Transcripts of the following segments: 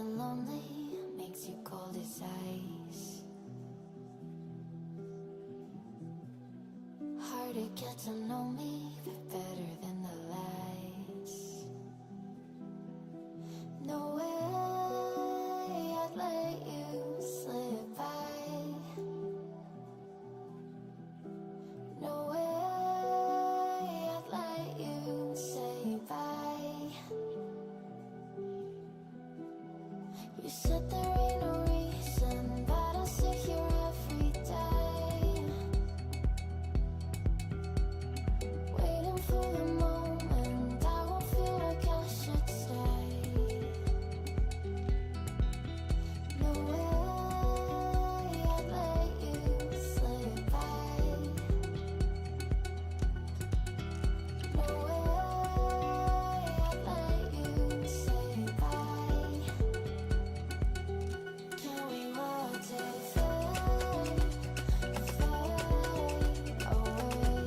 and lonely, makes you cold as ice. Hard to get to know me, but better than the lights. No way I'd let you slip by. No way I'd let you say bye. You said there ain't no reason, but I sit here every day, waiting for the moment I won't feel like I should stay. No way I'd let you slip by. No way I'd let you say bye. Can we watch it fade, fade away?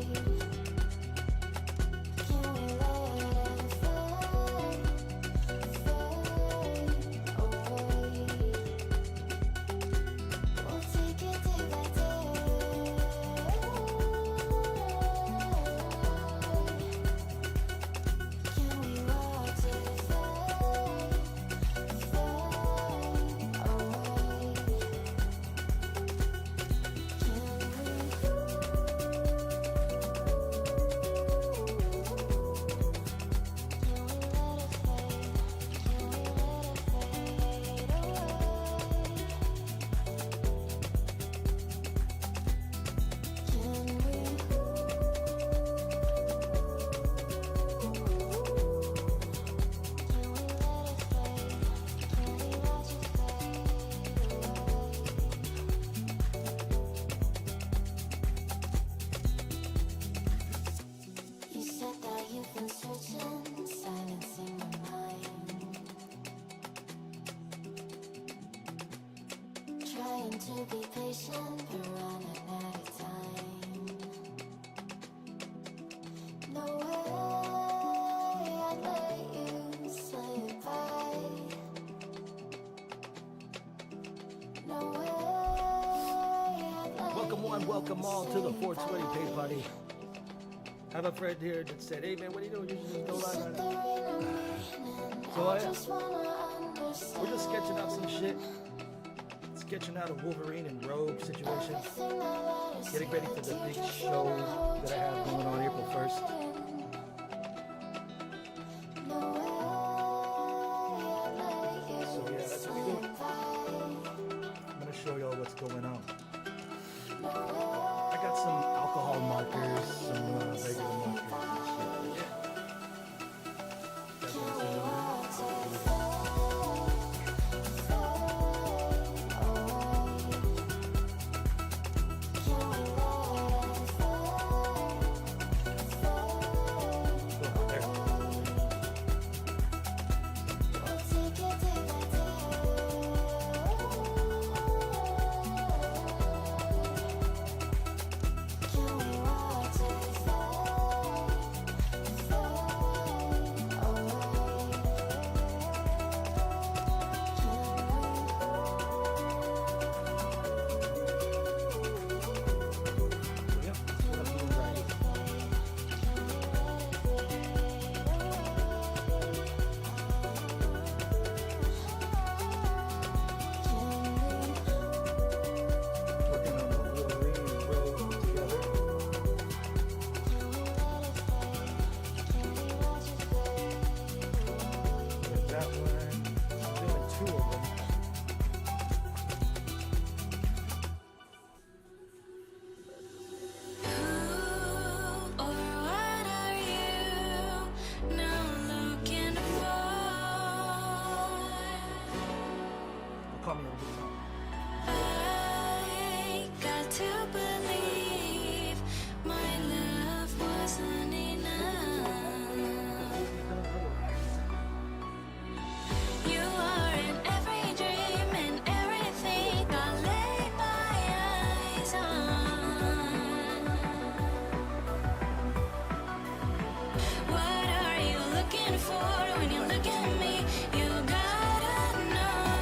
Can we let it fade, fade away? We'll take it day by day. Can we watch it fade, fade away? You said that you've been searching, silencing your mind, trying to be patient, but running out of time. No way I'd let you slip by. No way I'd let Welcome one, welcome all to the 420 Pay Party. I have a friend here that said, hey man, what are you doing? You should just go live right now. So we're just sketching out some shit. Sketching out a Wolverine and Rogue situation. Getting ready for the big show that I have going on April 1st. So yeah, that's what we do. I'm gonna show y'all what's going on. I got some alcohol markers, some regular markers and shit. Yeah. That's what I'm doing. Call me on the phone. I got to believe my love wasn't enough. You are in every dream and everything I lay my eyes on. What are you looking for when you look at me? You gotta know.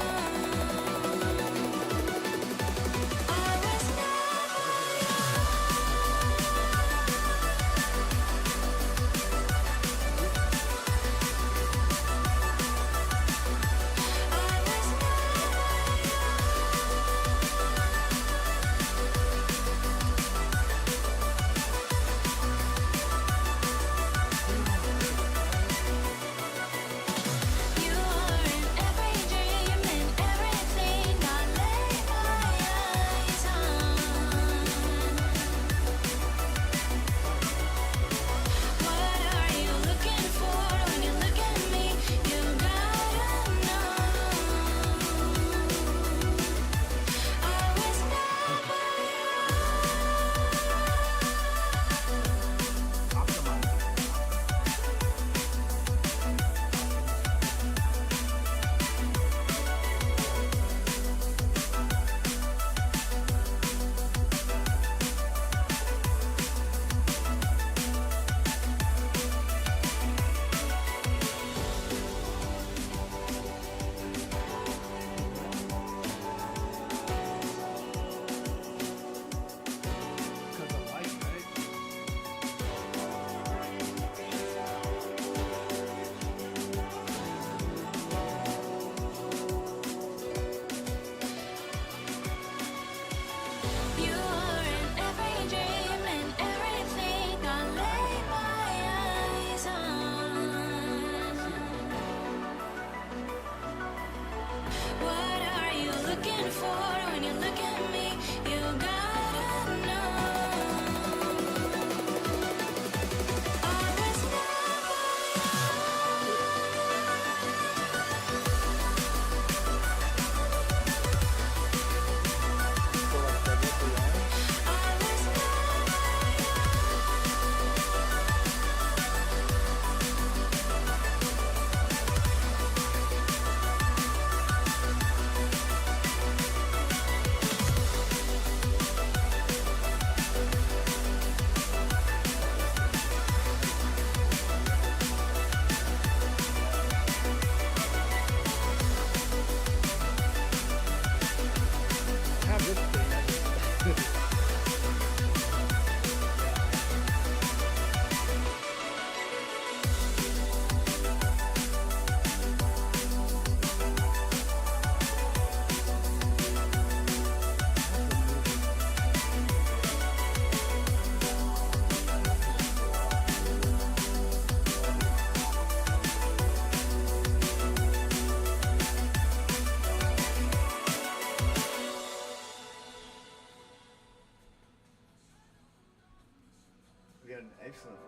Excellent.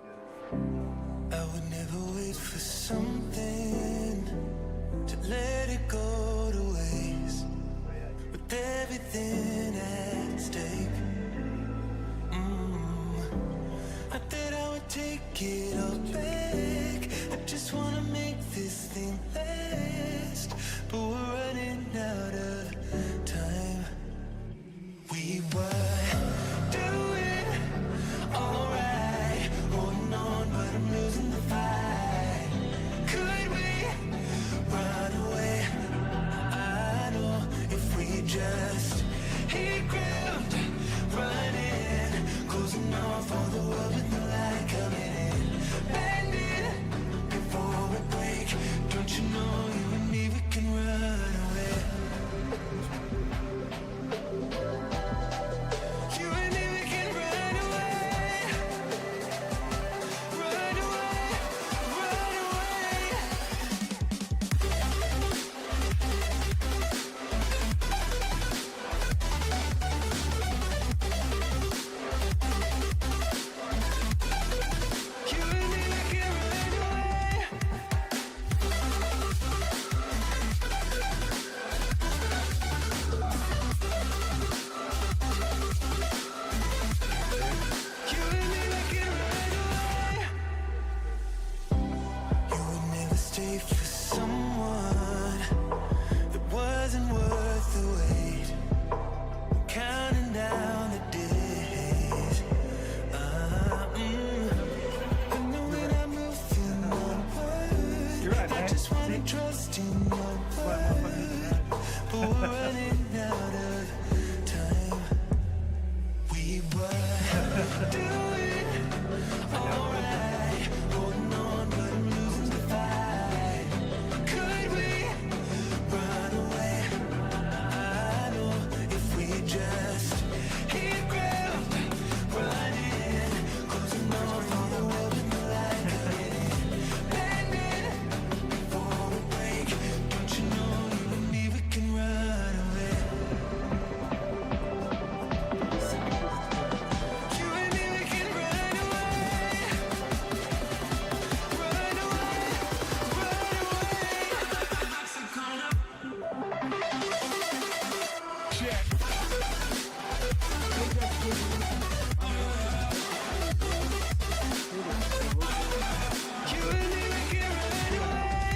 I would never wait for something to let it go to waste. With everything at stake, I thought I would take it all back. I just wanna make this thing last, but we're running out of time. We were doing alright, holding on, but I'm losing the fight. Could we run away? I know if we just hit ground, running, closing off all the world with the light coming in, bending before we break. Don't you know you and me, we can run away. You and me, we can run away. Run away, run away. You and me, we can run away. You and me, we can run away. You would never stay for someone that wasn't worth the wait. Counting down the days. I know when I'm moving onward. You're right, I man. just wanna See? trust in your word, but we're running out of time. We were doing alright, holding on, but I'm losing the fight. Could we run away? I know if we just hit ground, running, closing off all the world with the light coming in, bending before we break. Don't you know you and me, we can run away. You and me, we can run away. Run away, run away. Check. You and me, we can run away. You and me, we can run away.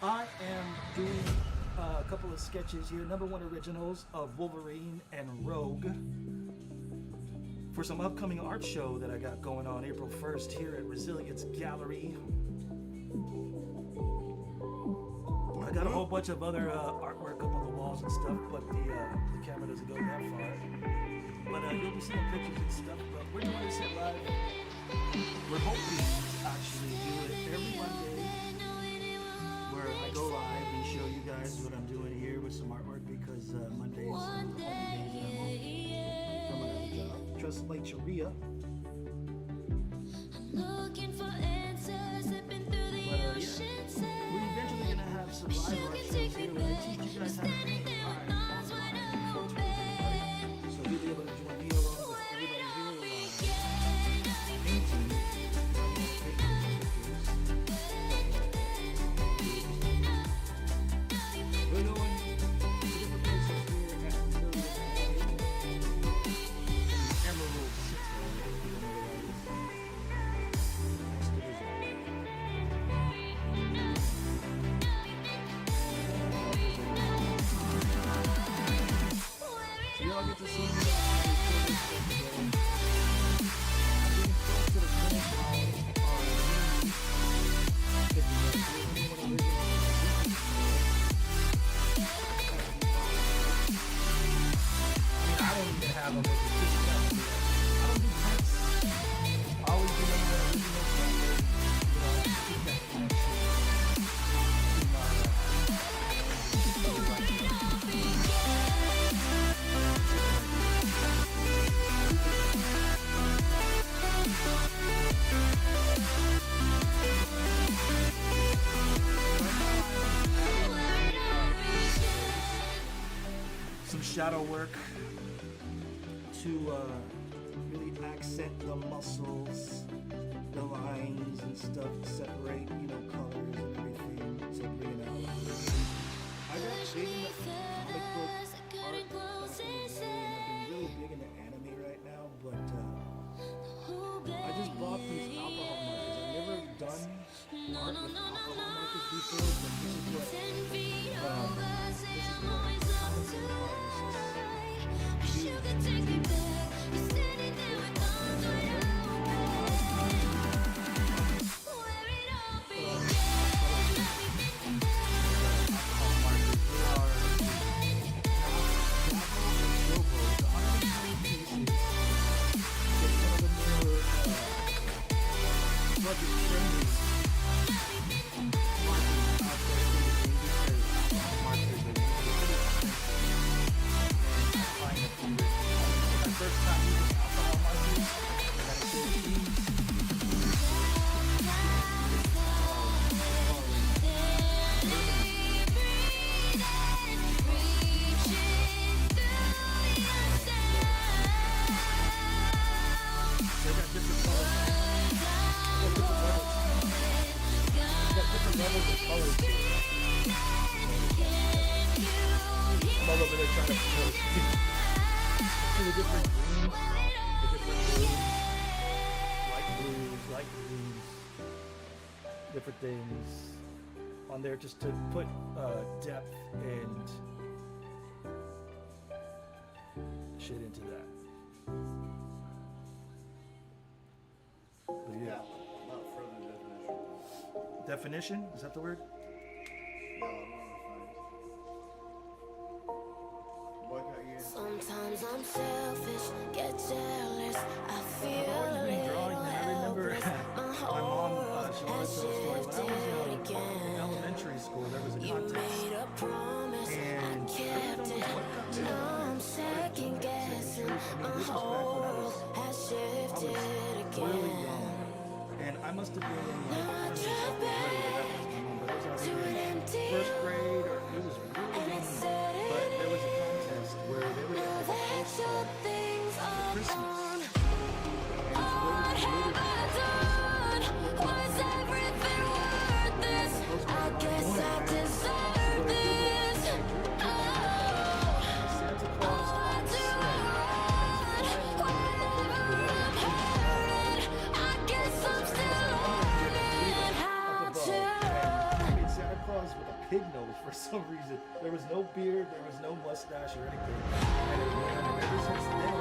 I am doing a couple of sketches here, #1 originals of Wolverine and Rogue, for some upcoming art show that I got going on April 1st here at Resilience Gallery. I got a whole bunch of other artwork up on the walls and stuff, but the camera doesn't go that far. But you'll be seeing pictures and stuff, but we're doing this here live. We're hoping to actually do it every Monday, where I go live and show you guys what I'm doing here with some artwork, because Mondays are the only days from another job. Trust Lecheria. Looking for answers, slipping through the ocean sand. We're eventually gonna have some live You art can shows take me here where I back. teach you I'm guys how to standing paint there art with arms wide online for open. 20 So you'll be able to join me along with everybody here live. Painting. We're going to different places here at Resilience Gallery. Emerald City. So y'all get to see me. shadow work to really accent the muscles, the lines and stuff, to separate, you know, colors and everything, to bring it out. I got big into comic book art back in the day, and I've been really big into anime right now, but I just bought these alcohol markers. I've never done art with alcohol markers before, but this is what different things on there just to put depth and shit into that. But yeah. Not further definition. Definition? Is that the word? No, I'm not defined. Sometimes I'm selfish, get jealous. I feel I've always a been drawing, little and I remember helpless. My my whole mom, world she always has told a story. When I was shifted in again. elementary school, there was a You contest. made a promise, I And kept it. Now I'm second guessing. My whole world has shifted really again. young. And I must have been in like Now I first try back to an empty first grade, or it was really young. But there was a contest where they would have like a postcard things for are Christmas. gone. And What have I done? Was everything worth this? I guess I deserve this. Oh, Santa Claus I on do sled. whenever I'm hurting. I guess I'm still learning how to love. Made Santa Claus with a pig nose for some reason. There was no beard, there was no mustache or anything. And ever since then,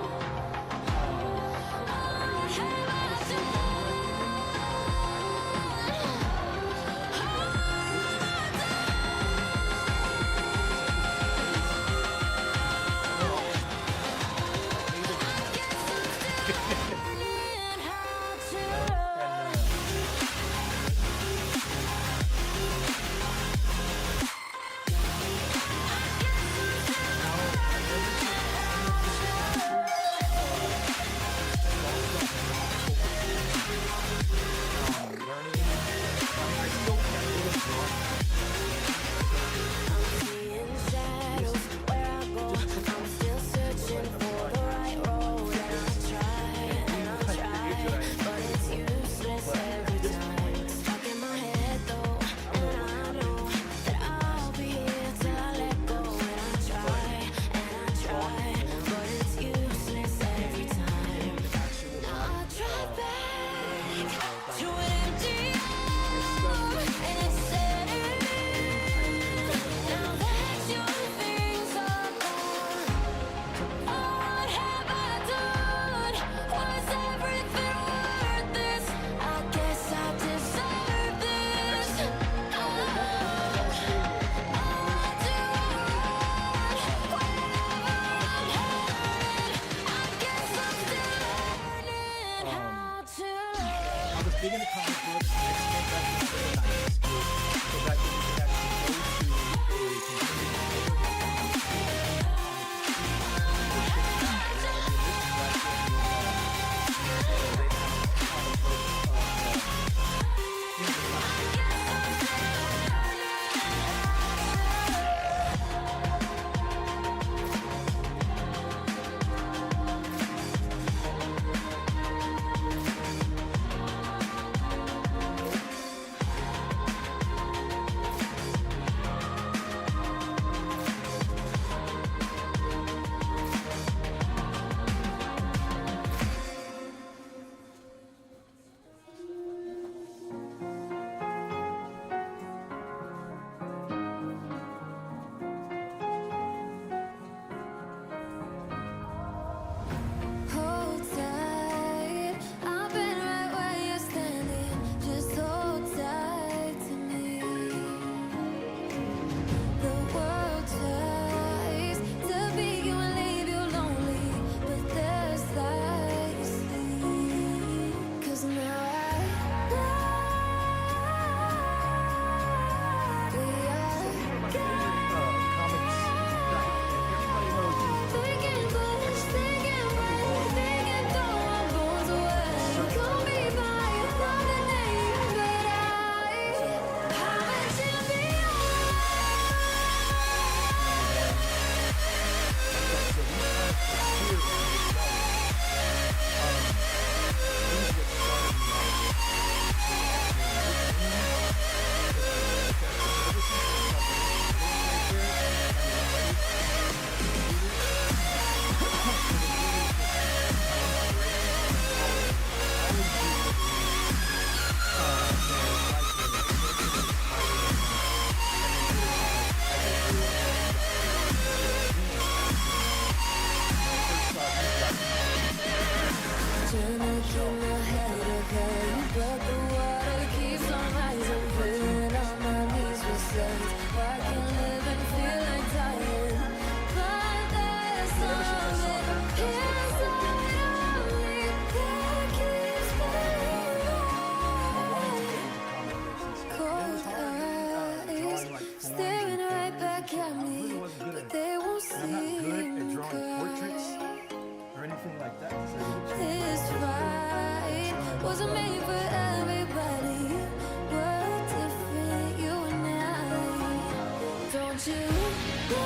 big into comic books, and I spent back in the 90s. So back when you could actually go to a to go.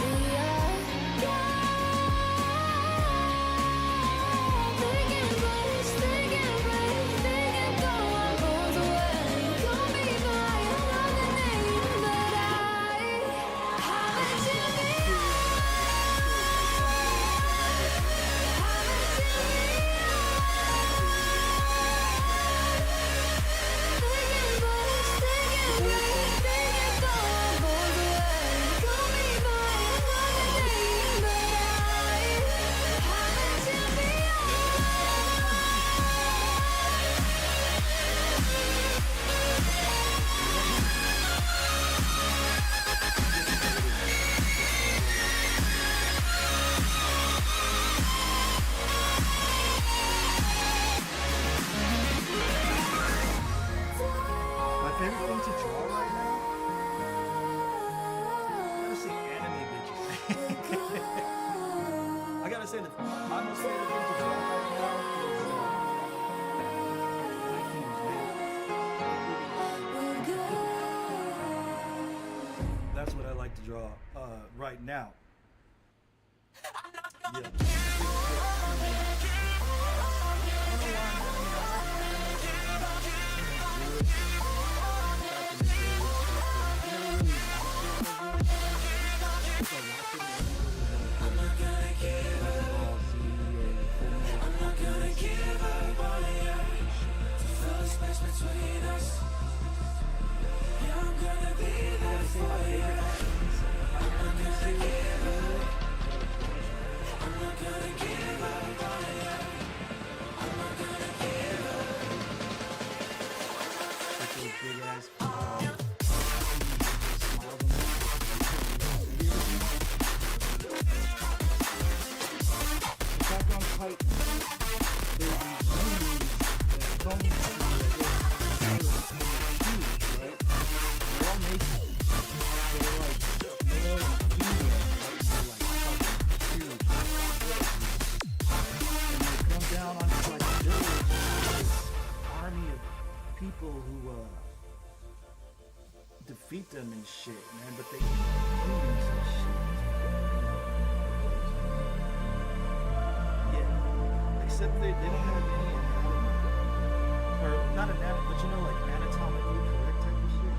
We are they can push, they can break, they can go on both ways. Call me by another name, but I haven't seen me. My favorite thing to draw right now? I gotta say anime bitches. I gotta say that my most favorite thing to draw right now is Vikings, man. That's what I like to draw right now. Yeah. People who defeat them and shit, man, but they eat humans and shit. Yeah, except they don't have any anatomy, or not anatomy, but you know, like anatomically correct type of shit.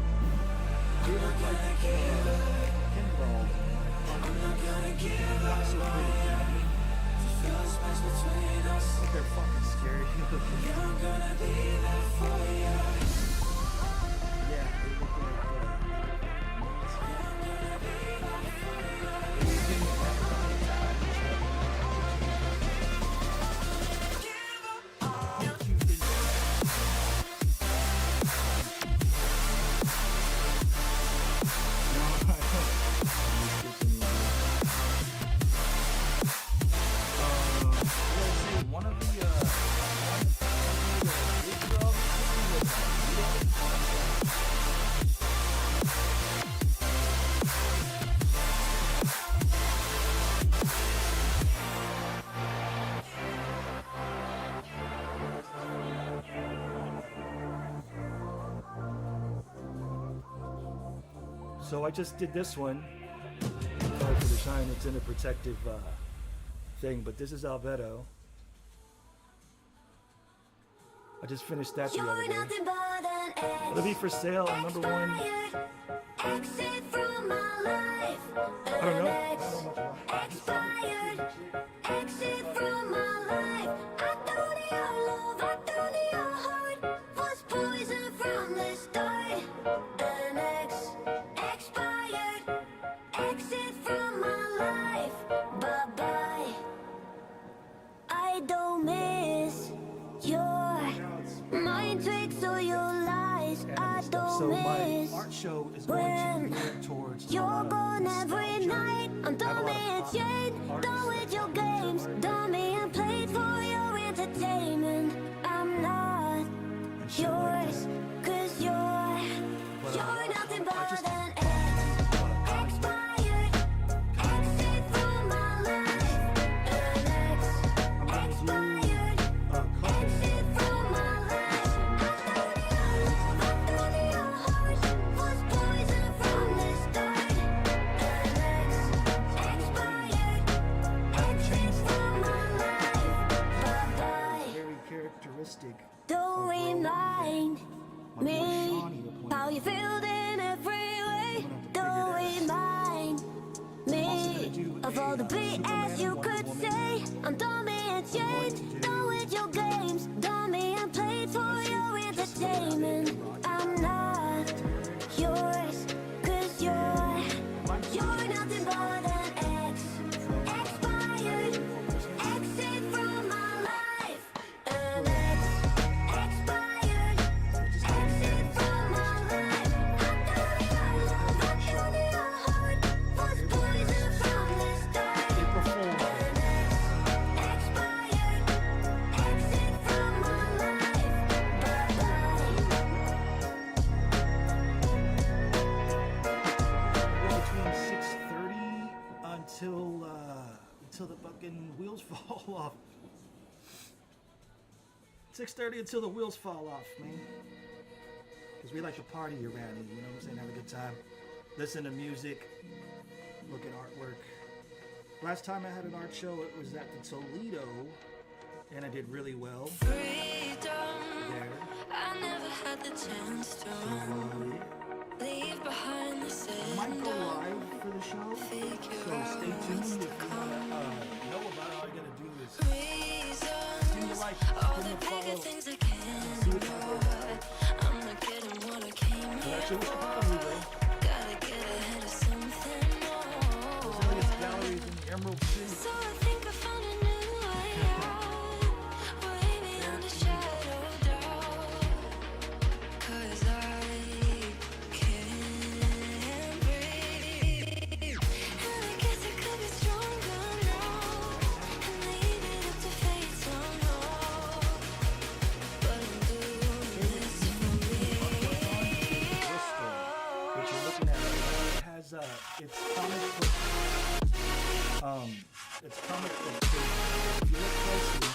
They look like pinballs. Not so pretty. But they're fucking scary. Yeah, they look like one of the So I just did this one. Sorry for the shine, it's in a protective thing, but this is Albedo. I just finished that the other day. It'll be for sale on number one. Exit from my life. I don't know. I don't know much about it. Expired. Exit from my life. I thought your love, I thought your heart was poison from the start. An expired. Exit from my life. Bye bye. I don't miss your mind tricks or your lies. I don't So my miss art show is going to be geared towards you're gone every night. I'm done with you, done with your games, done being played for your entertainment. I'm not yours, 'cause you're nothing but an expired. Exit from my life. An expired. Exit from my life. I thought your heart the beat as you could say. I'm dummy and chained, done with your games. Dummy and played for your entertainment. I'm not yours, cause you're nothing but an ex. Expired, exit from my life. An ex, expired, exit from my life. I thought your love, I thought your heart was poison from the start. An ex, expired, exit from my life. Bye-bye. Between 6:30 until the fucking wheels fall off. 6:30 until the wheels fall off, man. Because we like to party around here, you know what I'm saying? Have a good time. Listen to music. Look at artwork. Last time I had an art show, it was at the Toledo. And I did really well Freedom, there. I never had the chance to leave behind the I might go sand. live for the show, so stay tuned. If you know about it, all you gotta do is give me a like, All give me the a bigger follow. things I can See what's out there. I'm not getting what I came So here that shit was for. Chicago, Gotta get ahead of something more. Brazilian galleries in the Emerald City. So I think I found a new way out, way beyond a shadow of doubt. 'Cause I can't breathe, and I guess I could be stronger now, and leave it up to fate somehow. But I'm doing this for me. Bristol, which you're looking at right now, it has it's comic book paper. If you look closely,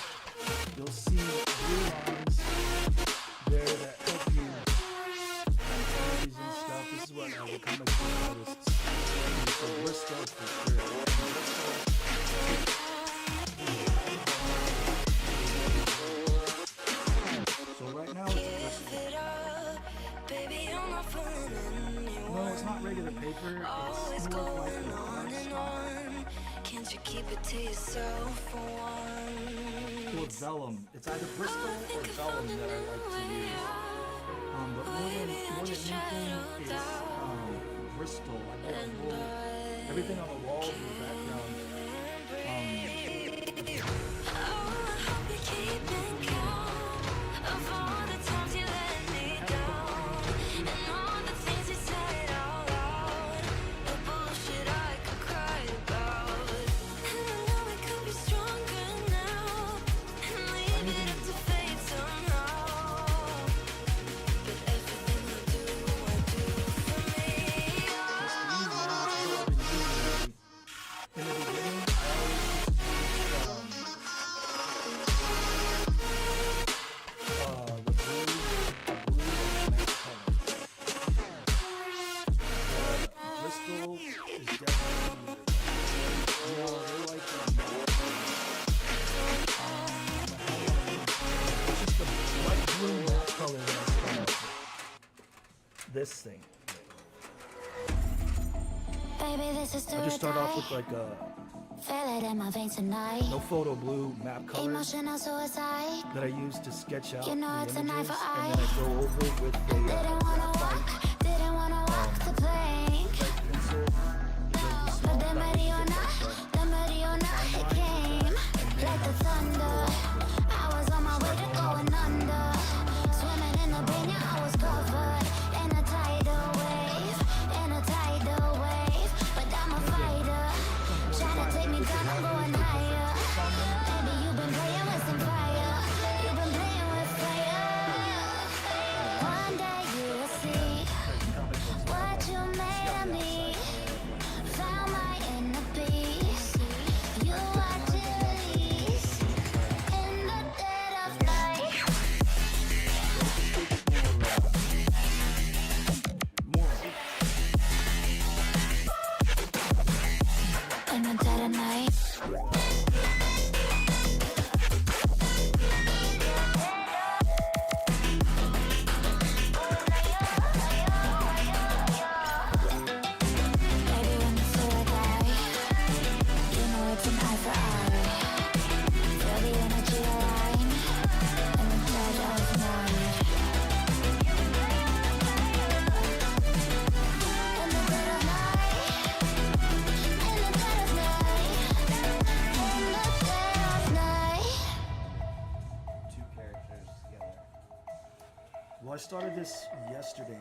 you'll see blue lines there that help you on images and stuff. This is what the comic book artists so Bristol for sure. So right now it's Bristol. Give it up, baby, I'm not fooling anyone. No, it's not regular paper. Always It's more of like going a on and cardstock. on. Can't you keep it to yourself for Or once? vellum. It's either Bristol or vellum that I like to use. But more than anything, it's Bristol. I get wool. Everything on the walls in the background. Oh, I hope you're keeping count of all the times you let me down, and all the things you said out loud, the bullshit I could cry about. And I know we could be stronger now, and leave it up to fate somehow. But everything I do for me. In the beginning, I always used the blue and matte color. Bristol is definitely more like it's just a light blue matte color that's this thing. Baby, this is I'll just start off with like a feel it in my veins tonight. no photo blue map color Emotional suicide. that I use to sketch out You know the it's an eye images, for and then I go over with a Didn't wanna walk, didn't wanna walk the plank. pencil. But the Mariona, it came like the thunder. I was on my way to going under. Swimming in the banya, I was covered in a tidal wave, But I'm a fighter, trying to take me down, I'm going higher. Baby, you've been playing with some fire. You've been playing with fire. One day you will see. Well, I started this yesterday,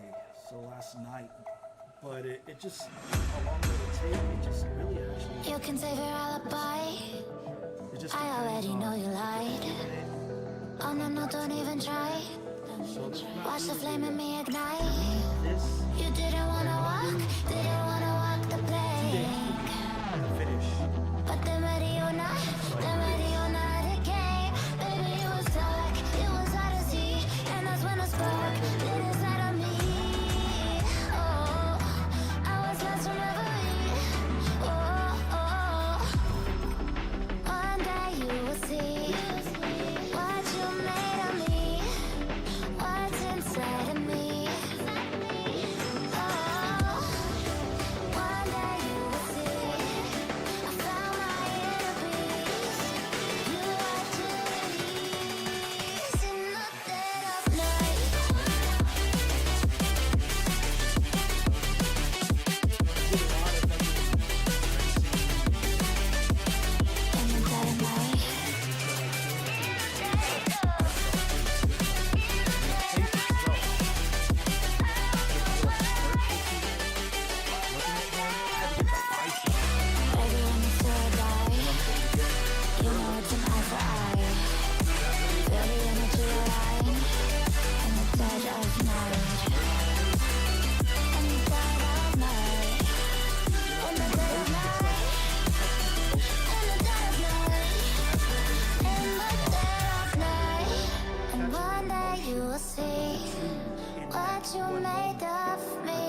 so last night. But it just, how long did it take? It just really actually... You can save your alibi. It just I already depends know on you lied. Oh no, no, don't even try. Watch the flame in me ignite. this You didn't wanna walk the plank. finish. But then ready or not, it came. Baby, it was dark, it was hard to see. And that's when a spark lit inside of me. Oh, I was lost from reverie. Oh, one day you will see what you made of me, what's inside of me. Oh, one day you will see I found my inner peace. You are to release in the dead of night. In the dead of night. Baby, when you feel die, you know it's an eye for eye. Feel the energy align in the dead of night. In the dead of night. In the dead of night. In the dead of night. In the dead of night. And one day you will see what you made of me,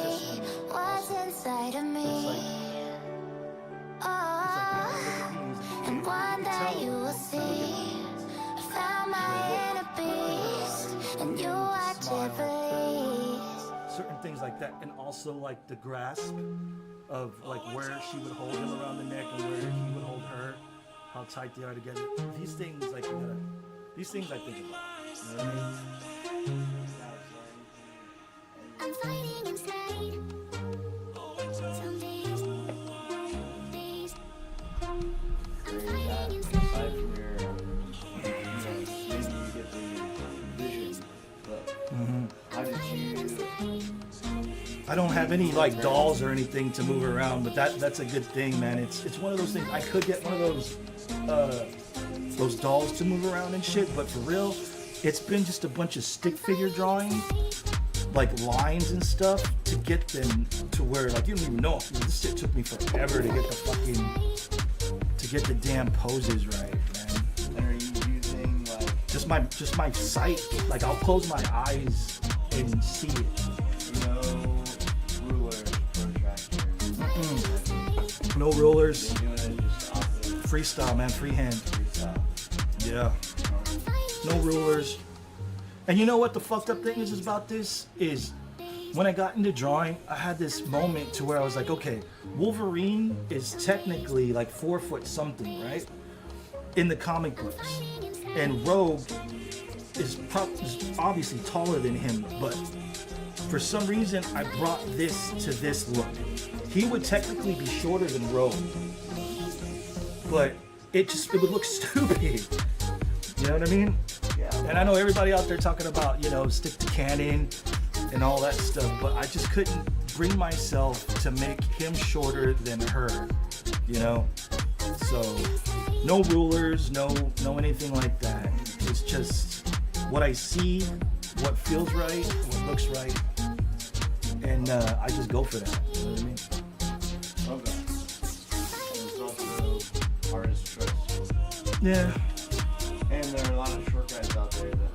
what's inside of me. Oh, and one day you will see I found my inner beast, and you are to release. Certain things like that, and also like the grasp of like where she would hold him around the neck and where he would hold her, how tight they are together. These things like these things I think about. You know what I mean? I'm fighting inside. Some days, I'm fighting inside. Aside from your, maybe you get the vision, but how did you? I don't have any like dolls or anything to move around, but that's a good thing, man. It's one of those things. I could get one of those dolls to move around and shit, but for real, it's been just a bunch of stick figure drawing, like lines and stuff, to get them to where like you don't even know. This shit took me forever to get the damn poses right, man. And are you using like Just my sight. Like I'll close my eyes and see it. no ruler protractor? No rulers. You're doing it just off the Freestyle, man. Freehand. freestyle. Yeah. No rulers. And you know what the fucked up thing is about this? Is when I got into drawing, I had this moment to where I was like, okay, Wolverine is technically like 4 foot something, right? In the comic books. And Rogue is obviously taller than him, but for some reason I brought this to this look. He would technically be shorter than Rogue, but it would look stupid. You know what I mean? Yeah. And I know everybody out there talking about, stick to canon and all that stuff, but I just couldn't bring myself to make him shorter than her, So, no rulers, no anything like that. It's just what I see, what feels right, what looks right, and I just go for that. You know what I mean? Okay. And it's also artist choice. Yeah. And there are a lot of short guys out there that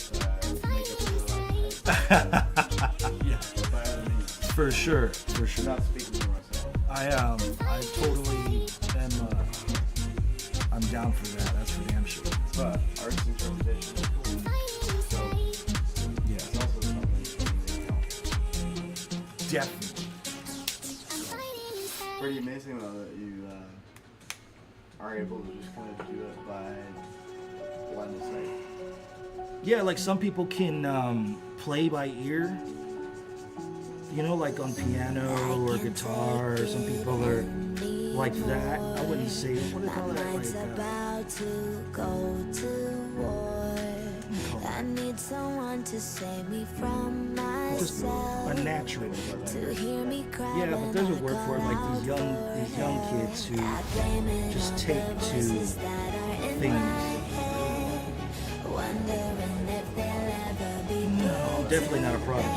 make it feel like, Yeah. by other means. For sure. I'm not speaking for myself. I totally am. I'm down for that. That's for damn sure. But artist interpretation is cool. So Yeah. it's also something that counts. Definitely. Pretty amazing though that you are able to just kind of do it by line of sight. Yeah, like some people can play by ear. Like on piano or guitar. Or some people are like that. I wouldn't say what do they call that? Like, About to go to war. I need someone to save me from Just myself. a natural. To hear me cry. Yeah, but there's a word for it, like these young kids who just take to things. Wondering if they'll ever be No, I'm definitely not a prodigy.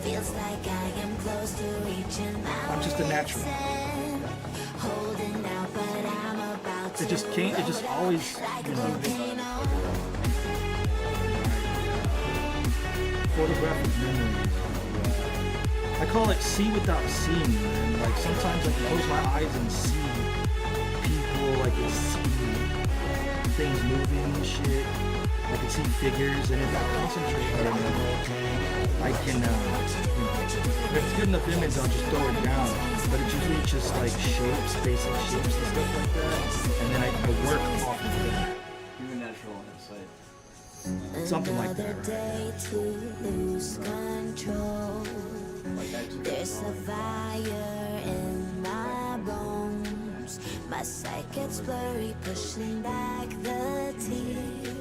Feels like I am close to reaching my I'm just a natural. holding out, but I'm about to It just can't. It just always, you know. Photographic memories. I call it see without seeing, man. Like sometimes I can close my eyes and see people, like I see things moving and shit. I can see figures, and if I concentrate on it, I can, you know, if it's good enough image, I'll just throw it down. But it's usually just like shapes, basic shapes and stuff like that. And then I work off of that. You're natural on that side. Something like that, Another day right? to lose control. Like that too. There's a fire in my bones. My sight gets blurry, pushing back the tears.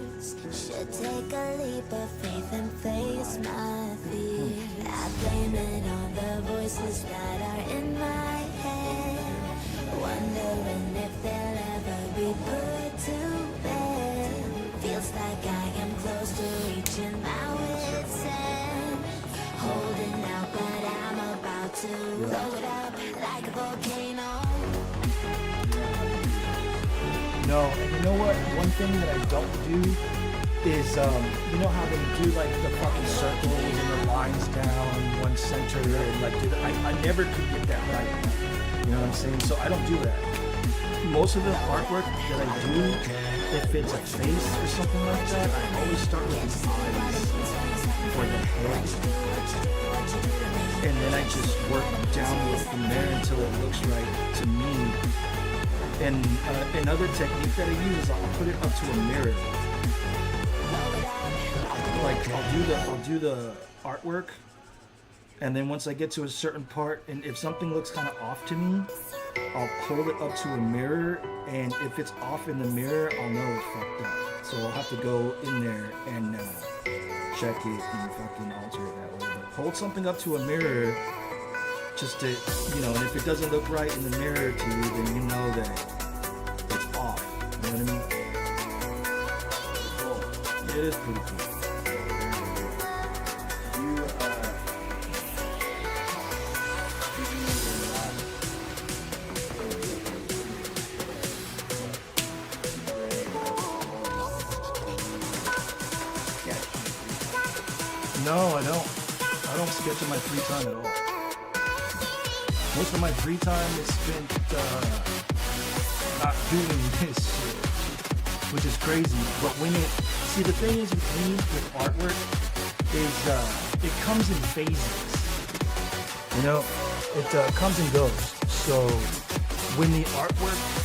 Should take a leap of faith and face my fear. I blame it on the voices that are in my head. Wondering if they'll ever be put to bed. Feels like I am close to reaching my wit's end. Holding out, but I'm about to blow it up like a volcano. No, and you know what? One thing that I don't do is, you know how they do like the fucking circles and the lines down one center and like do I never could get that right. You know what I'm saying? So I don't do that. Most of the artwork that I do, if it's a face or something like that, I always start with the eyes or the head. And then I just work downward from there until it looks right to me. And another technique that I use is I'll put it up to a mirror. Like I'll do the artwork, and then once I get to a certain part, and if something looks kind of off to me, I'll hold it up to a mirror, and if it's off in the mirror, I'll know it's fucked up. So I'll have to go in there and check it and fucking alter it that way. But hold something up to a mirror, just to, you know, and if it doesn't look right in the mirror to you, then you know that it's off. You know what I mean? It is pretty cool. No, I don't. I don't sketch in my free time at all. Most of my free time is spent not doing this shit, which is crazy. But when the thing is with me, with artwork, is it comes in phases. You know, it comes and goes. So when the artwork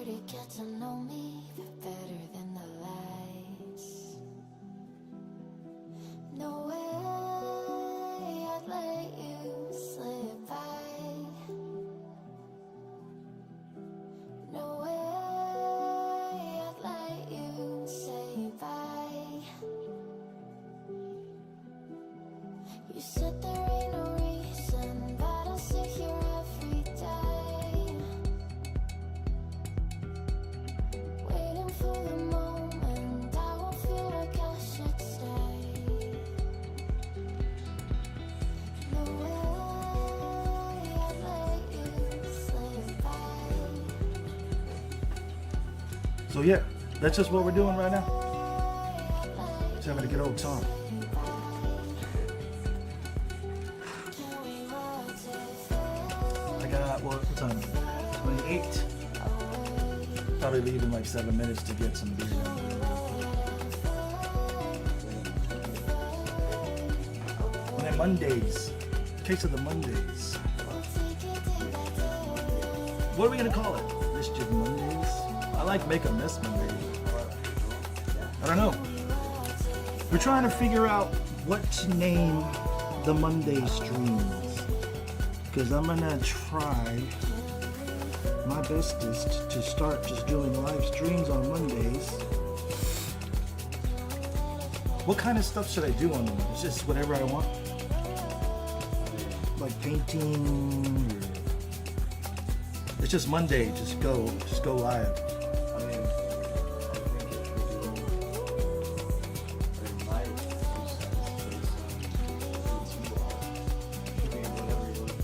to get to know me better than the lights. No way I'd let you slip by. No way I'd let you say bye. You said there ain't no reason, but I sit here every day, waiting for the moment I will feel like I should stay. No way I'd let you slip by. So yeah, that's just what we're doing right now. Just having a good old time. I got, what time? 28. Probably leave in like 7 minutes to get some beer down there. And then Mondays. Case of the Mondays. What are we gonna call it? Mischief Mondays? I like Make a Mess Mondays. I don't know. We're trying to figure out what to name the Monday streams. Because I'm gonna try my bestest to start just doing live streams on Mondays. What kind of stuff should I do on them? It's just whatever I want. Like painting, or it's just Monday. Just go live. I mean, I think it should be, in my 2 cents, based on who you are. It should be whatever you look,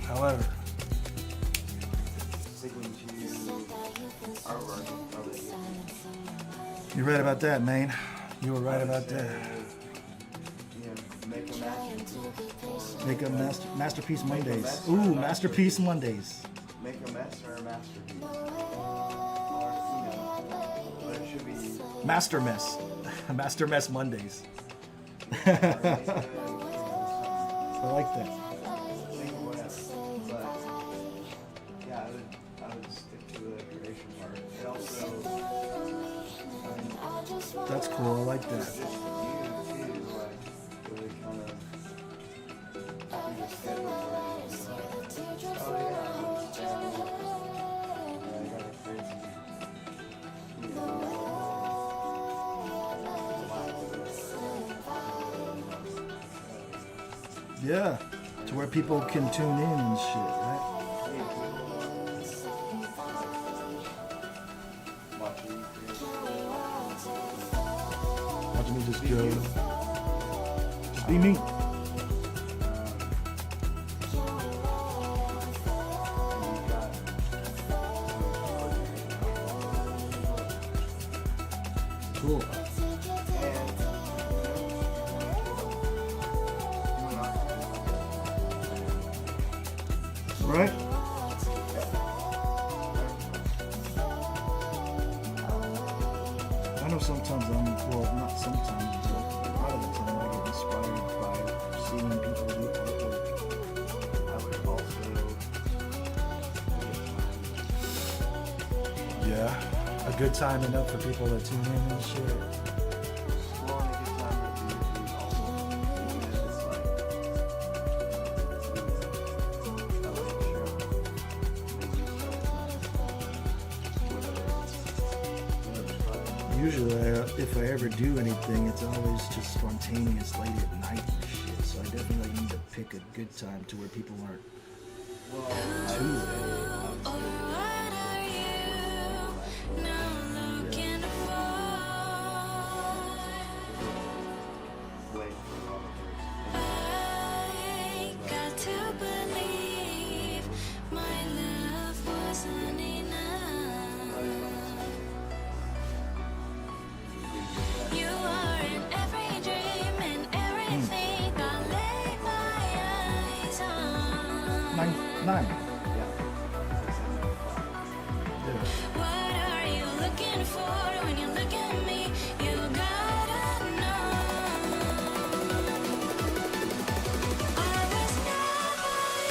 However, sticking to artwork and probably you're right about that, man. You were right about that. make a masterpiece. Make a masterpiece Mondays. Ooh, masterpiece Mondays. Make a mess or a masterpiece. Or, but it should be. Master mess. Master mess Mondays. Or I make like that. think of whatever. But yeah, I would stick to the creation part. It also, I mean, That's cool. I like that. just you too, like really kind of you just schedule where it's like, oh yeah, I got a crazy, you know, Yeah. To where people can tune in and shit, right? Watching me just go. Just be me. Cool. Right? I know sometimes not sometimes, but a lot of the time I get inspired by seeing people do artwork. I would also Yeah. A good time enough for people to tune in and shit. well, and a good time to do also, even if it's like a late show, maybe whatever. Usually, if I ever do anything, it's always just spontaneous late at night and shit. So I definitely need to pick a good time to where people aren't Well, I too would late. say, What are you now looking for? late for all of I got to believe my love wasn't enough. You are in every dream and everything I lay my eyes on. Nine. Yeah. What are you looking for when you look at me? You gotta know. I was never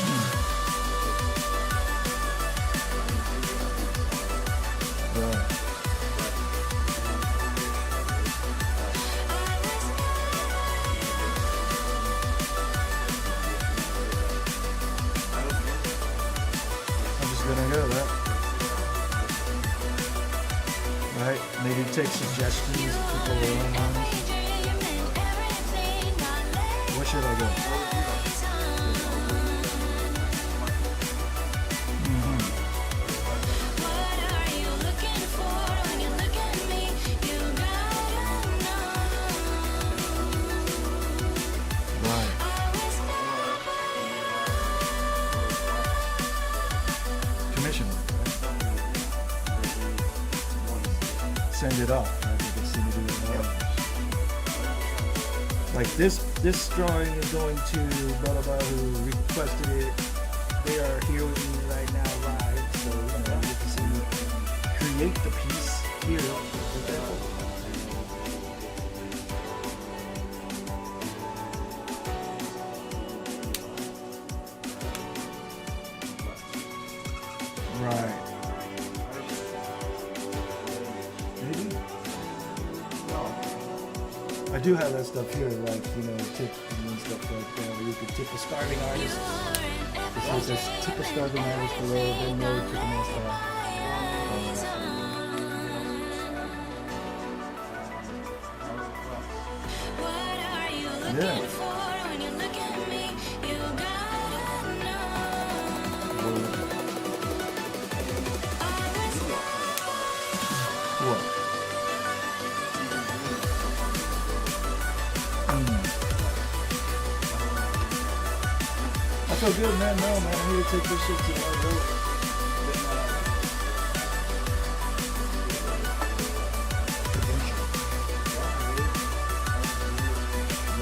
Maybe take suggestions of people around. Where should I go? Commission. Send it off. Right? You can send it to like this drawing is going to blah blah blah who requested it. They are here with me right now live, so you get to see me create the piece here. Right. Maybe. I do have that stuff here, like, tips and stuff like that, where you could tip a starving artist. It says tip a starving artist below, then no tipping and stuff. Yeah. What? I feel good, man. No, man. I need to take this shit to my road.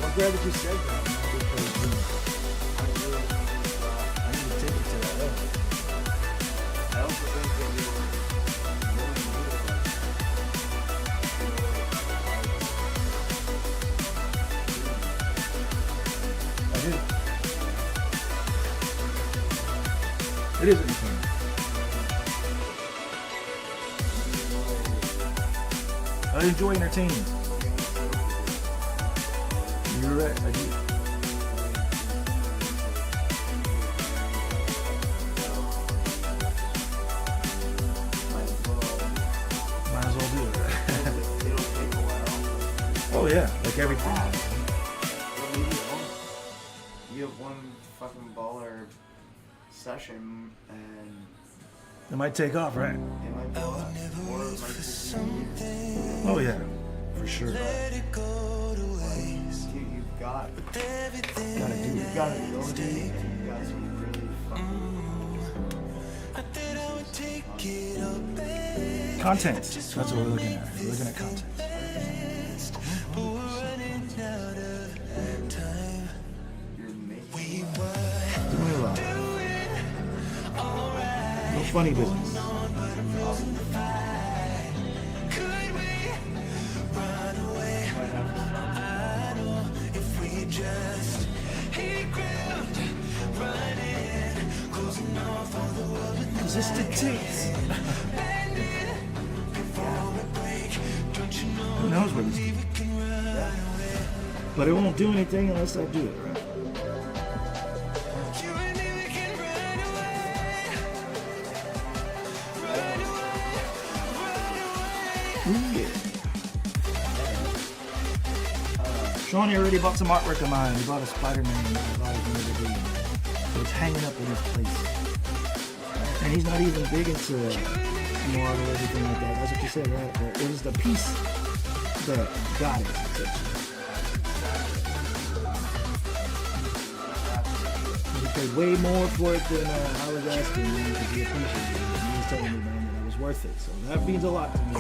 I'm glad that you said that, man, because I need to take it to that level. I also think that you're willing to do it, I did. It is entertaining. I enjoy entertaining. You're right, I do. Might as well do it. it'll take a while. Oh yeah, like everything. Well, maybe you have one fucking baller session and It might take off, right? it might blow up. Or it might just be Oh yeah, for sure. you've got Gotta do you've it. got ability and you've got some really fucking Content. That's what we're looking at. We're looking at content. you're making Doing a lot. No funny business. Cause it's the tits. Who knows what it's doing? But it won't do anything unless I do it, right? Ooh, yeah. Shawnee already bought some artwork of mine. He bought a Spider-Man that I bought the other day. So it's hanging up in his place. And he's not even big into Marvel or anything like that. That's what you said, right? But it was the piece that got it. He paid way more for it than I was asking him to be appreciated. He was telling me, man, that it was worth it. So that means a lot to me.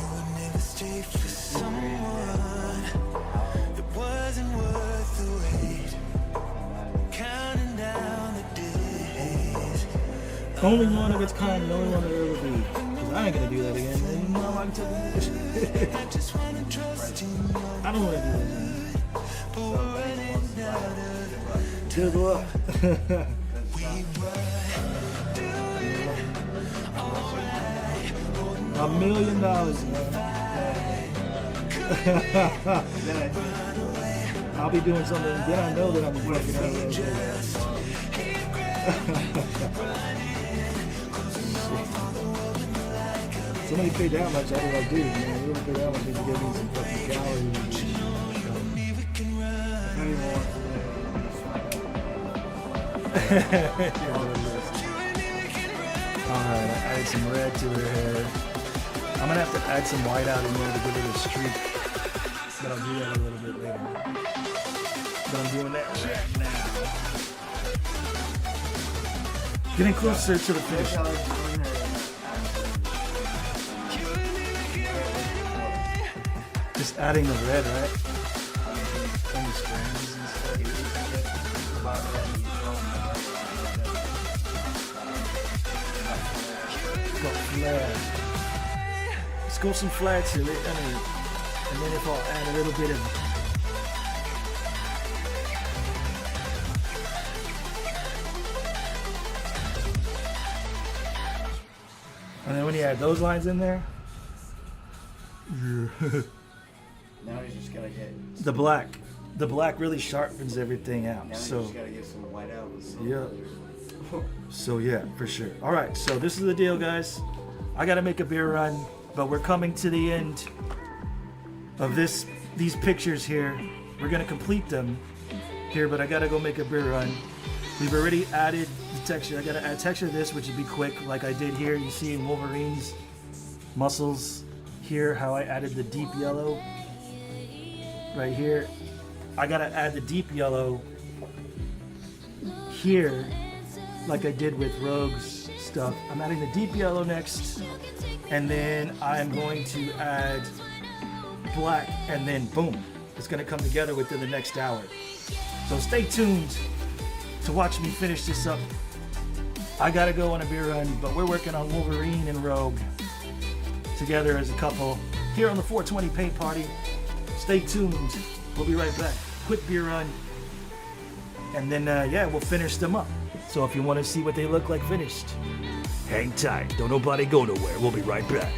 Only one of its kind, the only one that there will be. Because I ain't gonna do that again, man. You know I'm telling you. I don't wanna do that again. Good luck. $1 million, man. I'll be doing something, then I know that I'm working out of Somebody paid that much, I'd be like, dude, man, you don't pay that much, you give me some fucking calories. Alright, I added some red to her hair. I'm gonna have to add some white out in there to give it a streak. But I'll do that a little bit later. But I'm doing that right now. Getting closer to the finish. Just adding the red, right? And the strands and stuff. Got flair. Let's go some flair to it, and then if I'll add a little bit of and then when you add those lines in there, Now he's just gotta get. the black really sharpens everything out. Now So you just gotta get some white out with some. yeah. So yeah, for sure. All right, so this is the deal, guys. I gotta make a beer run, but we're coming to the end of these pictures here. We're gonna complete them here, but I gotta go make a beer run. We've already added the texture. I gotta add texture to this, which would be quick, like I did here. You see in Wolverine's muscles here, how I added the deep yellow right here. I gotta add the deep yellow here, like I did with Rogue's stuff. I'm adding the deep yellow next, and then I'm going to add black, and then boom, it's gonna come together within the next hour. So stay tuned to watch me finish this up. I gotta go on a beer run, but we're working on Wolverine and Rogue together as a couple here on the 420 Paint Party. Stay tuned. We'll be right back. Quick beer run, and then yeah, we'll finish them up. So if you want to see what they look like finished, hang tight. Don't nobody go nowhere. We'll be right back.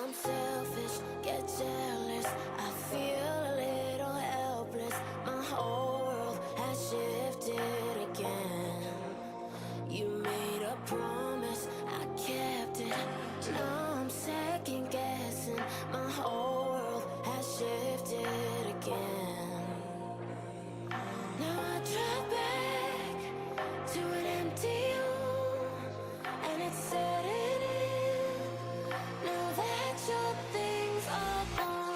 I'm selfish, get jealous. I feel a little helpless. My whole world has shifted again. You made a promise, I kept it. Now I'm second guessing. My whole world has shifted again. Now I drop back to an empty room, and it's setting in. Now that your things are gone.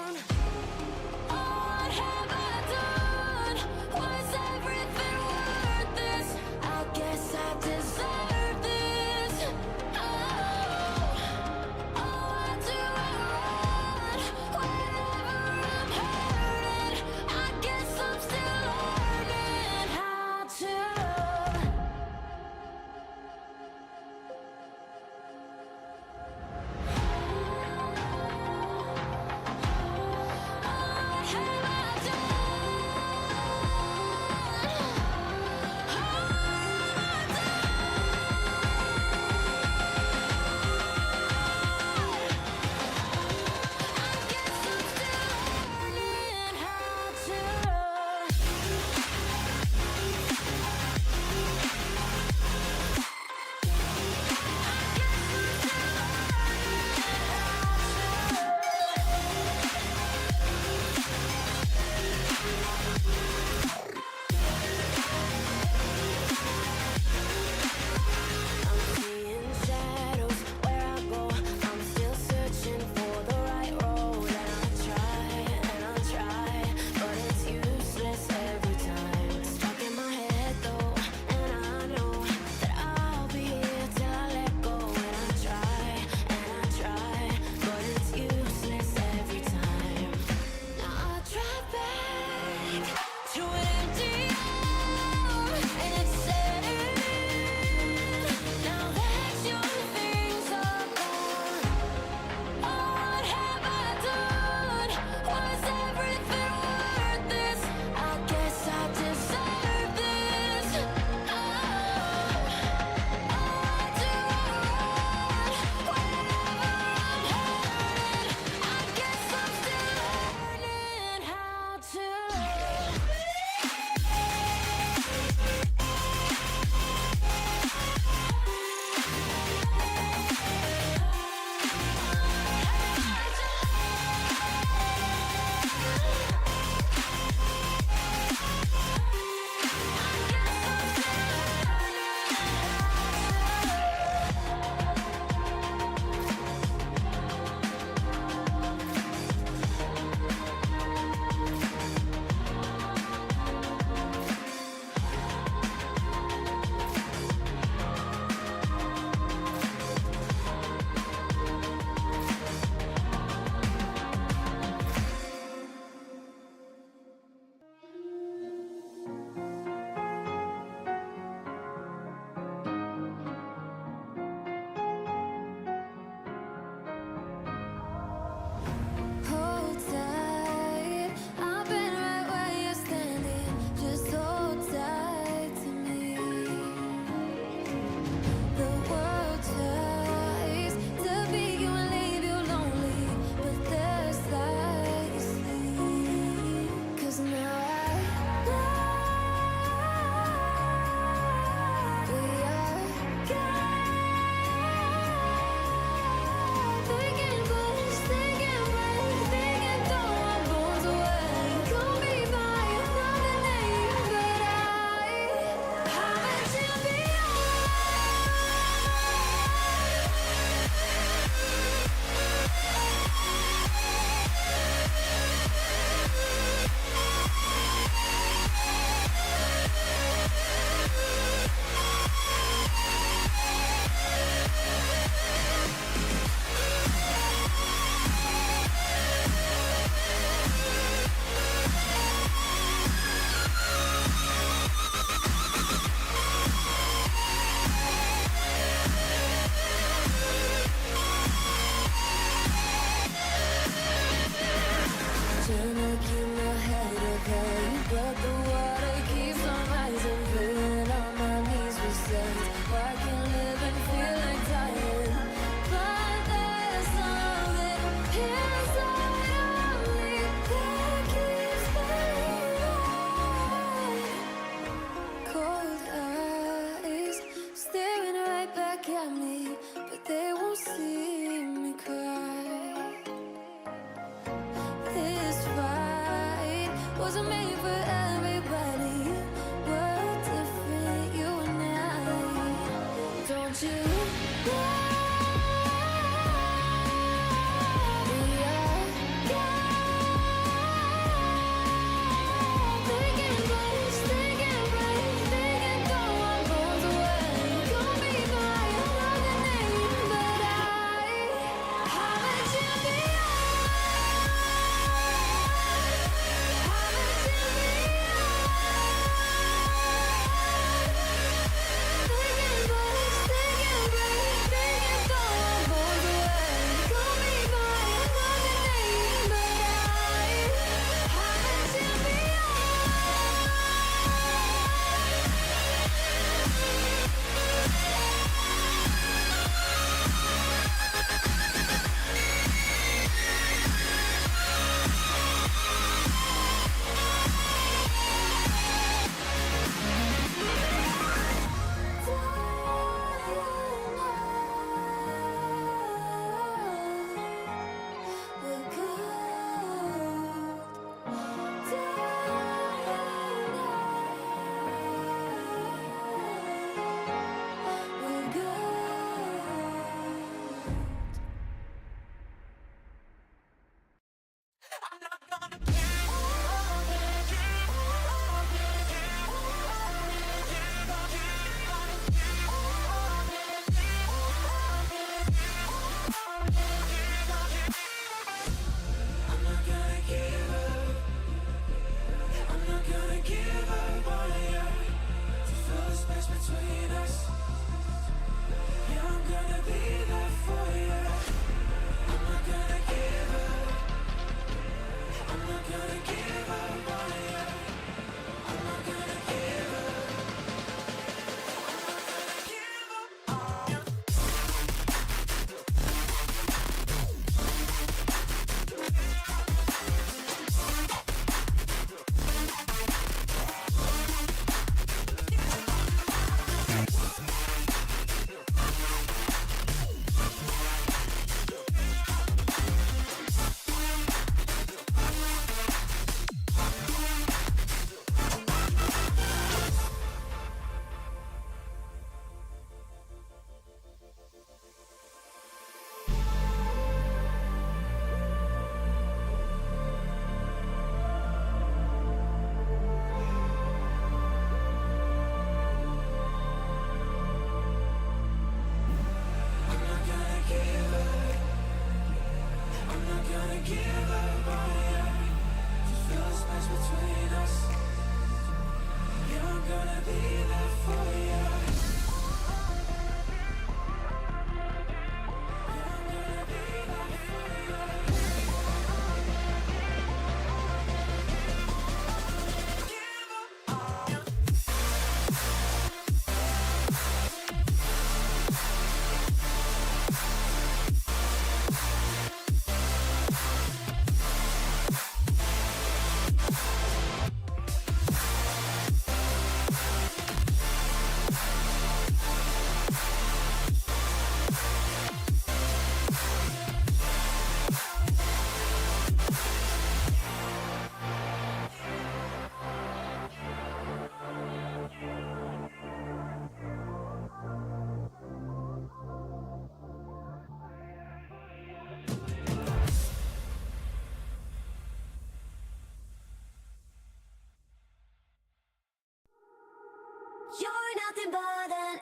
nothing but an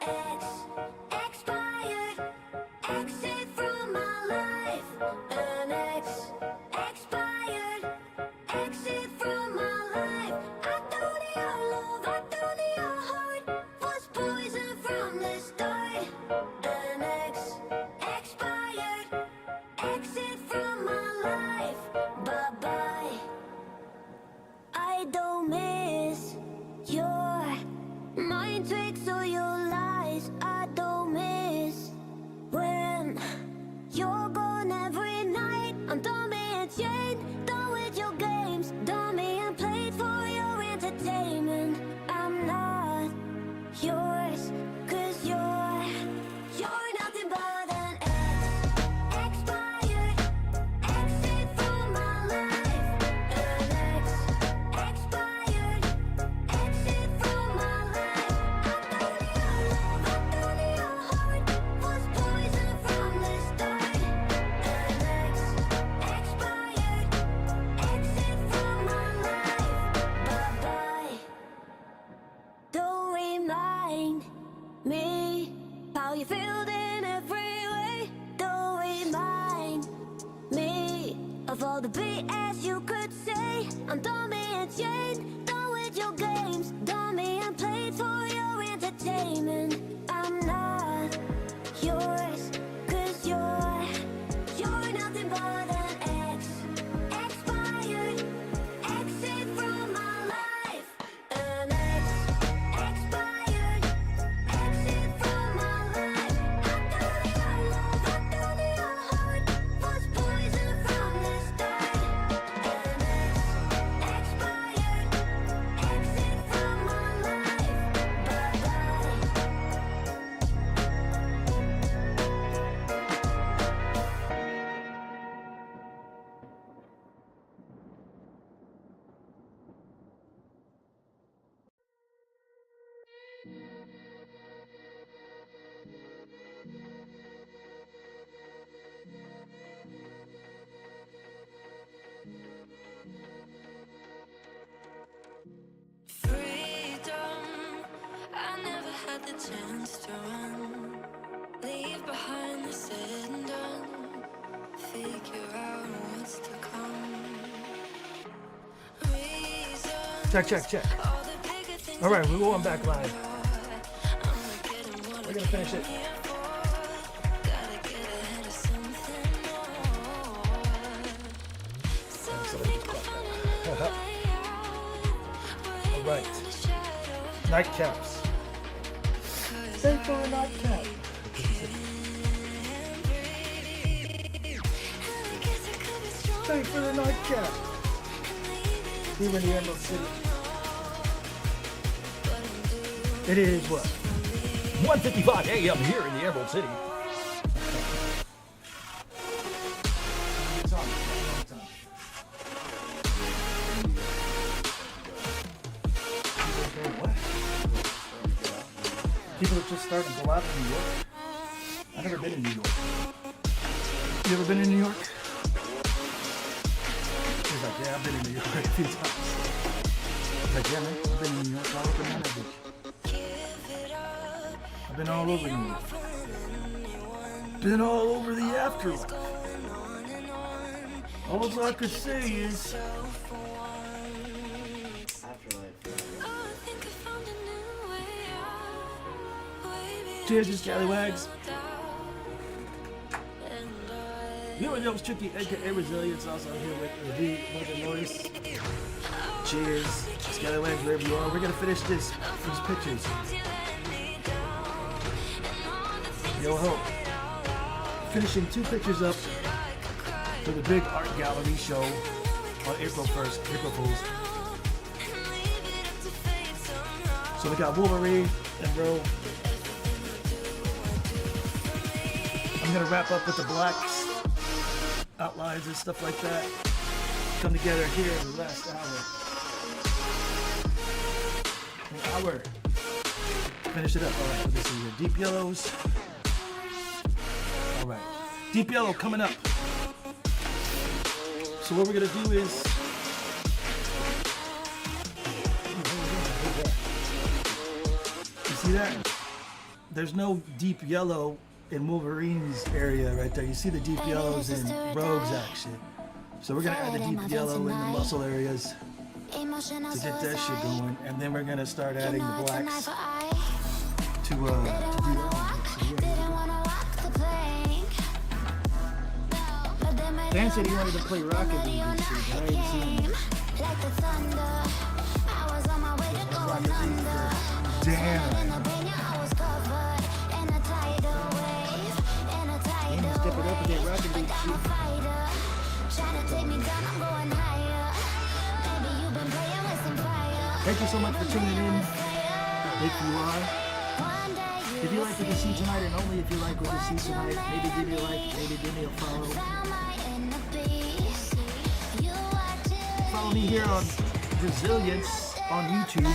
expired exit from my life. An expired exit from my life. I thought your love, I thought your heart was poison from the start. An expired exit from my life. Bye bye. I don't miss your mind tricks or your lies. I don't miss when you're gone every night. I'm done being chained, done with your games, done being played for your entertainment. I'm not yours, 'cause you're nothing but an expired exit from my life. An expired exit from my life. I thought your love, I thought your heart was poison from the start. An expired exit from my life. Bye bye. Don't remind me how you felt in every way. Don't remind me of all the BS you could say. I'm done being chained, done with your games, done being played for your entertainment. I'm not yours, 'cause you're nothing but an expired exit from my life. An expired exit from my life. I thought your love, I thought your heart was poison from the start. An expired exit from my life. Bye bye. Freedom, I never had the chance to run. Leave behind the said and done. Figure out what's to come. Reason, Check. all the bigger things. All right, we're going back live. I'm getting what We're gonna finish it. here for. Gotta get ahead of something more. So I think I found a new way out. All right. Nightcaps. Stay for a nightcap. Stay for the nightcap. Here in the Emerald City. It is what? 1:55 a.m. here in the Emerald City. People are just starting to go out in New York. I've never been in New York. You ever been in New York? He's like, yeah, I've been in New York a few times. He's like, yeah, man, I've been in New York all over Manhattan. I've been all over New York. Been all over the afterlife. All I could say is, cheers, you scallywags. You and yours Tricky, aka Resilience, also here with the Mother Noise. Cheers, scallywags, wherever you are. We're gonna finish these pictures. Yo ho. Finishing 2 pictures up for the big art gallery show on April 1st, April Fools. So we got Wolverine and Rogue. I'm gonna wrap up with the blacks, outlines and stuff like that. Come together here in the last hour. An hour. Finish it up. All right, let me see here. Deep yellows. All right, deep yellow coming up. So what we're gonna do is. You see that? there's no deep yellow in Wolverine's area right there. You see the deep yellows in Rogue's action. So we're gonna add the deep yellow in the muscle areas to get that shit going, and then we're gonna start adding the blacks to do that. Dan said he wanted to play Rocket League this year, but I ain't seen him. Damn. Step it up and get Rocket League shit. Thank you so much for tuning in. If you are. If you like what you see tonight, and only if you like what you see tonight, maybe give me a like, maybe give me a follow. Follow me here on Resilience on YouTube.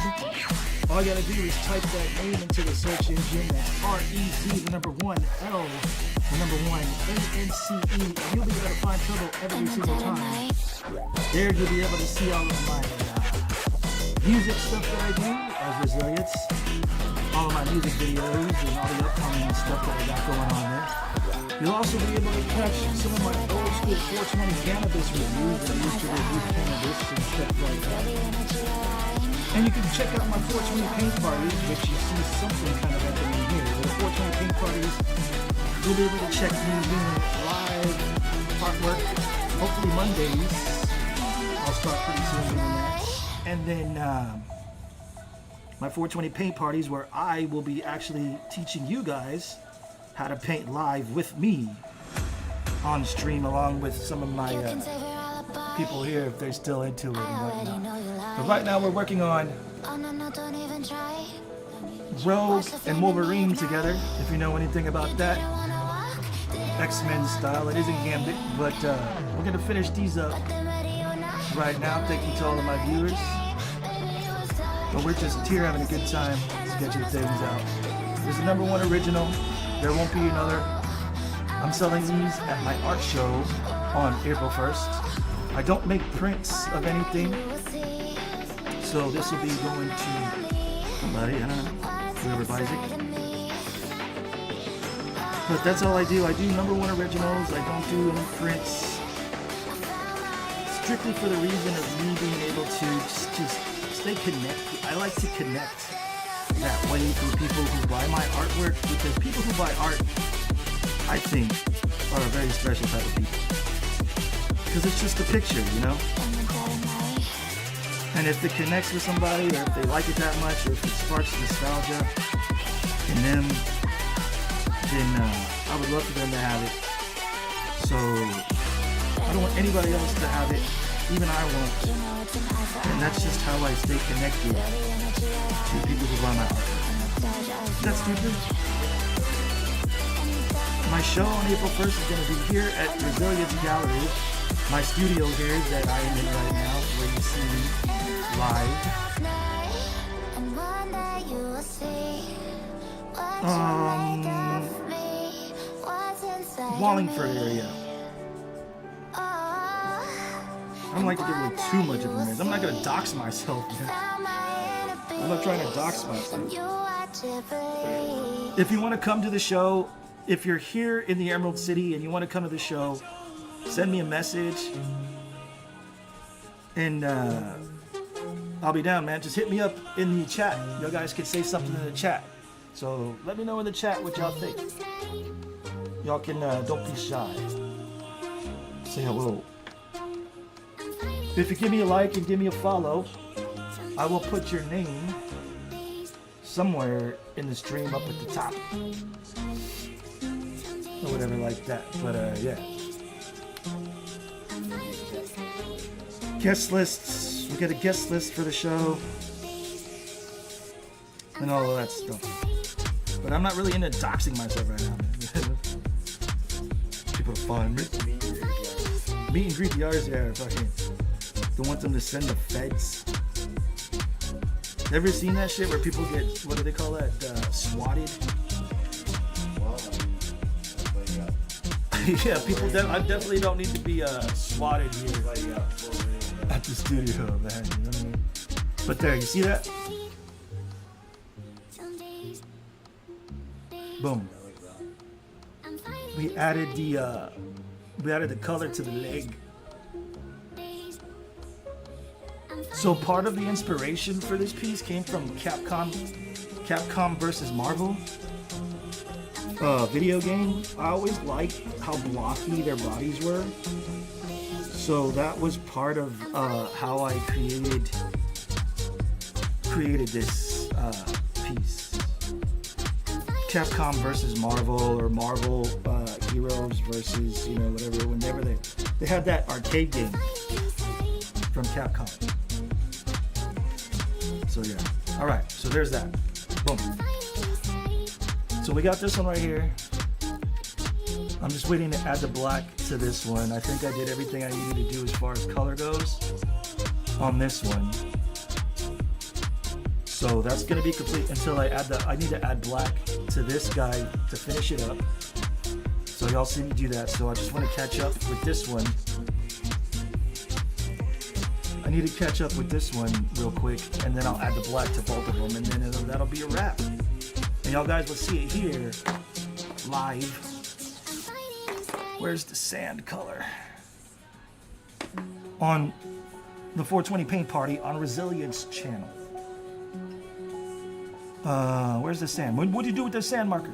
All you gotta do is type that name into the search engine. That's REZ, the number 1, L, the number 1, ANCE, and you'll be able to find trouble every single time. There you'll be able to see all of my music stuff that I do as Resilience, all of my music videos and all the upcoming stuff that I got going on there. You'll also be able to catch some of my old school 420 cannabis reviews that I used to review cannabis and stuff like that. And you can check out my 420 paint parties, which you see something kind of happening here. The 420 paint parties, you'll be able to check me doing live artwork, hopefully Mondays. I'll start pretty soon doing that. And then my 420 paint parties, where I will be actually teaching you guys how to paint live with me on stream, along with some of my people here if they're still into it and whatnot. But right now we're working on Rogue and Wolverine together, if you know anything about that. X-Men style. It isn't Gambit, but we're going to finish these up right now. Thank you to all of my viewers. But we're just here having a good time, sketching things out. This is the number 1 original. There won't be another. I'm selling these at my art show on April 1st. I don't make prints of anything, so this will be going to somebody, I don't know, whoever buys it. But that's all I do. I do number 1 originals. I don't do any prints. Strictly for the reason of me being able to just stay connected. I like to connect that way through people who buy my artwork, because people who buy art, I think, are a very special type of people. Because it's just a picture, you know? And if it connects with somebody, or if they like it that much, or if it sparks nostalgia in them, then I would love for them to have it. So I don't want anybody else to have it, even I want to. And that's just how I stay connected to people who buy my art. That's stupid. My show on April 1st is going to be here at Resilience Gallery, my studio here that I am in right now, where you see me live. Wallingford area. I don't like to give away too much of it. I'm not going to dox myself, man. I'm not trying to dox myself. If you want to come to the show, if you're here in the Emerald City and you want to come to the show, send me a message and I'll be down, man. Just hit me up in the chat. You guys can say something in the chat. So let me know in the chat what y'all think. Y'all can, don't be shy. Say hello. If you give me a like and give me a follow, I will put your name somewhere in the stream up at the top. Or whatever like that. But yeah. Guest lists. We got a guest list for the show. And all of that stuff. But I'm not really into doxing myself right now. People are fun. Meet and greet the artists, yeah, fucking. Don't want them to send the feds. Ever seen that shit where people get, what do they call that, swatted? Yeah, people, I definitely don't need to be swatted here at the studio, man. You know what I mean? But there, you see that? Boom. We added the color to the leg. So part of the inspiration for this piece came from Capcom versus Marvel video game. I always liked how blocky their bodies were. So that was part of how I created this piece. Capcom versus Marvel, or Marvel heroes versus, you know, whatever. Whenever they had that arcade game from Capcom. So yeah. All right. So there's that. Boom. So we got this one right here. I'm just waiting to add the black to this one. I think I did everything I needed to do as far as color goes on this one. So that's gonna be complete until I need to add black to this guy to finish it up. So y'all see me do that. So I just want to catch up with this one. I need to catch up with this one real quick, and then I'll add the black to both of them, and then that'll be a wrap. And y'all guys will see it here live. Where's the sand color? On the 420 Paint Party on Resilience channel. Where's the sand? What do you do with the sand marker?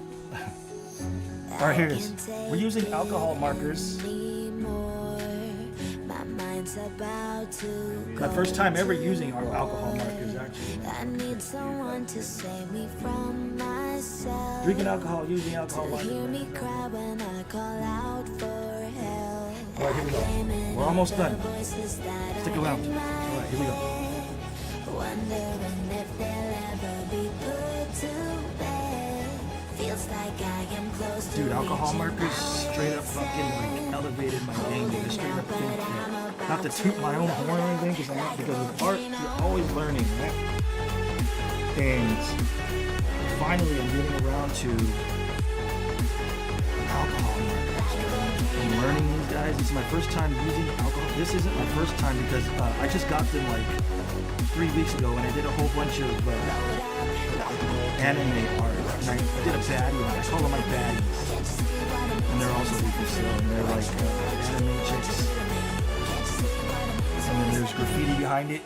All right, here it is. We're using alcohol markers. My first time ever using our alcohol markers, actually. I need someone to save me from myself. Drinking alcohol, using alcohol markers. Hear me cry when I call out for help. All right, here we go. We're almost done. Stick around. All right, here we go. Wondering if they'll ever be put to bed. Feels like I am close to Dude, alcohol reaching markers my straight up fucking like elevated my game. They straight up not to toot my own horn or anything, because with art you're always learning, right? And finally I'm getting around to alcohol markers. I'm learning these guys. It's my first time using alcohol. This isn't my first time because I just got them like 3 weeks ago, and I did a whole bunch of anime art. And I did a baddie one. I call them my baddies. And they're also people still. And they're like anime chicks. And then there's graffiti behind it.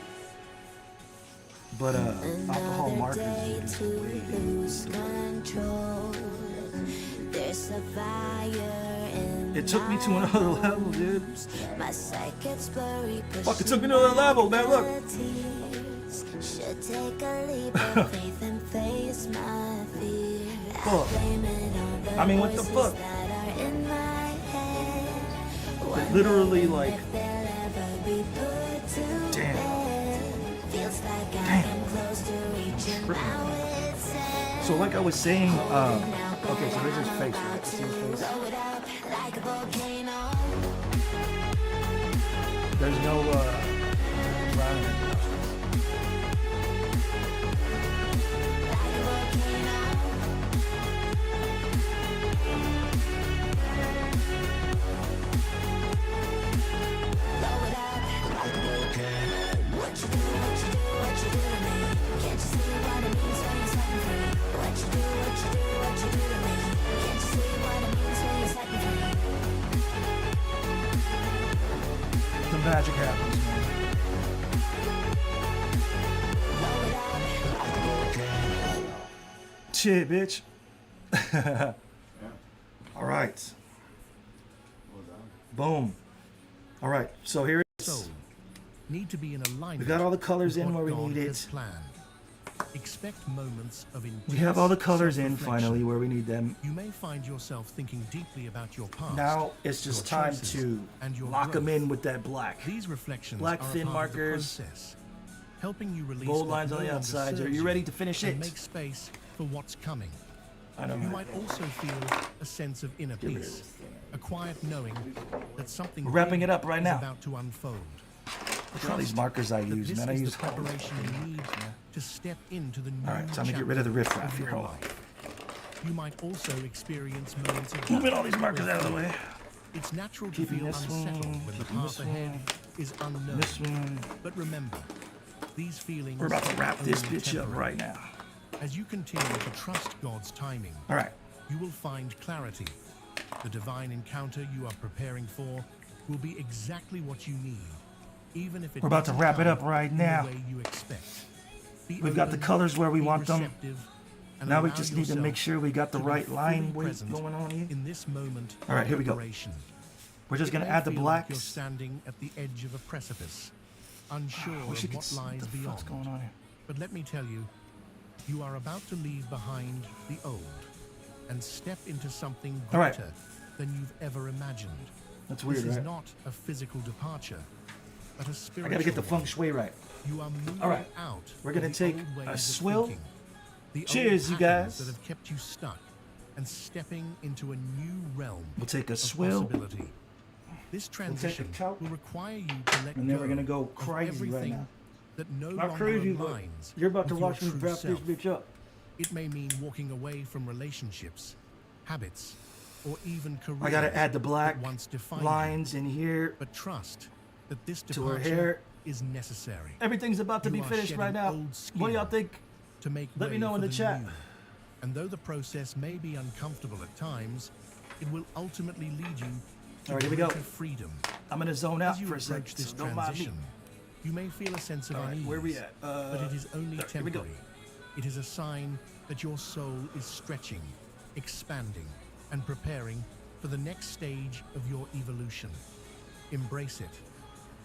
But alcohol markers. It took me to another level, dude. Fuck, it took me to another level, man. Look. Should take a leap of faith and face my fear. Fuck. I mean, what the fuck? It literally, like, damn. So, like I was saying, okay, so there's his face. Right? See his face? There's no round. The magic happens, man. Shit, bitch. All right. Boom. All right. So here it is. Need to be in alignment. We got all the colors with in what where we God need has it. planned. Expect moments of intense We have all the colors in self-reflection. finally where we need them. You may find yourself thinking deeply about your past. Now it's just your time choices, to and your lock them growth. in with that black. These reflections Black are a thin part markers, of the process, helping you release bold what lines on no the longer outsides. Are serves you ready to finish and it? make space for what's coming. I know. You might also feel a sense of inner rid of peace, this thing. a quiet knowing that something We're wrapping big it up right is now. about to unfold. Look at all these markers I That use, this man. I is use the preparation you need to step into the new All right, time to get rid of the riffraff chapter here. of your Hold on. life. You might also experience moments of Moving doubt all these markers or out of the fear. way. It's natural to Keeping feel this unsettled one, when the keeping path this ahead one, is unknown. This one. But remember, these feelings We're about to wrap are this only bitch up temporary. right now. As you continue to trust God's timing, All right. you will find clarity. The divine encounter you are preparing for will be exactly what you need, even if it We're about to doesn't wrap it come up right in the now. way you expect. Be We've got the open, colors where we be want them. receptive, and Now we allow just need to yourself make sure we got the to be right fully line weight present going on here. in this moment All right, of here we go. preparation. We're just It gonna may add the feel like you're blacks. standing at the edge of a precipice, unsure Wish you of could what see lies what the fuck's beyond. going on here. But let me tell you, you are about to leave behind the old and step into something All right. greater than you've ever imagined. That's weird, This is right? not a physical departure, but a I spiritual gotta get the one. feng shui right. You are moving All right. out. We're gonna of the take old ways a of swill. thinking, the old Cheers, you patterns guys. that have kept you stuck, and stepping into a new realm We'll take a of swill. possibility. This transition toke. will require you to let And then go we're gonna go of crazy right everything now. that no Not longer crazy, but aligns you're about to with your watch me true wrap self. this bitch up. It may mean walking away from relationships, habits, or even careers I gotta add the black that once defined lines in here you. But trust that this to her departure hair. is necessary Everything's about to You be are finished right shedding now. old What do y'all skin. think? to make Let me way know in for the chat. new. And though the process may be uncomfortable at times, it will ultimately lead you to All right, here we go. greater freedom. I'm gonna zone out As you for a approach second, this so don't mind me. transition, you may feel a sense of All right, unease, where we at? but it is only here we go. temporary. It is a sign that your soul is stretching, expanding, and preparing for the next stage of your evolution. Embrace it.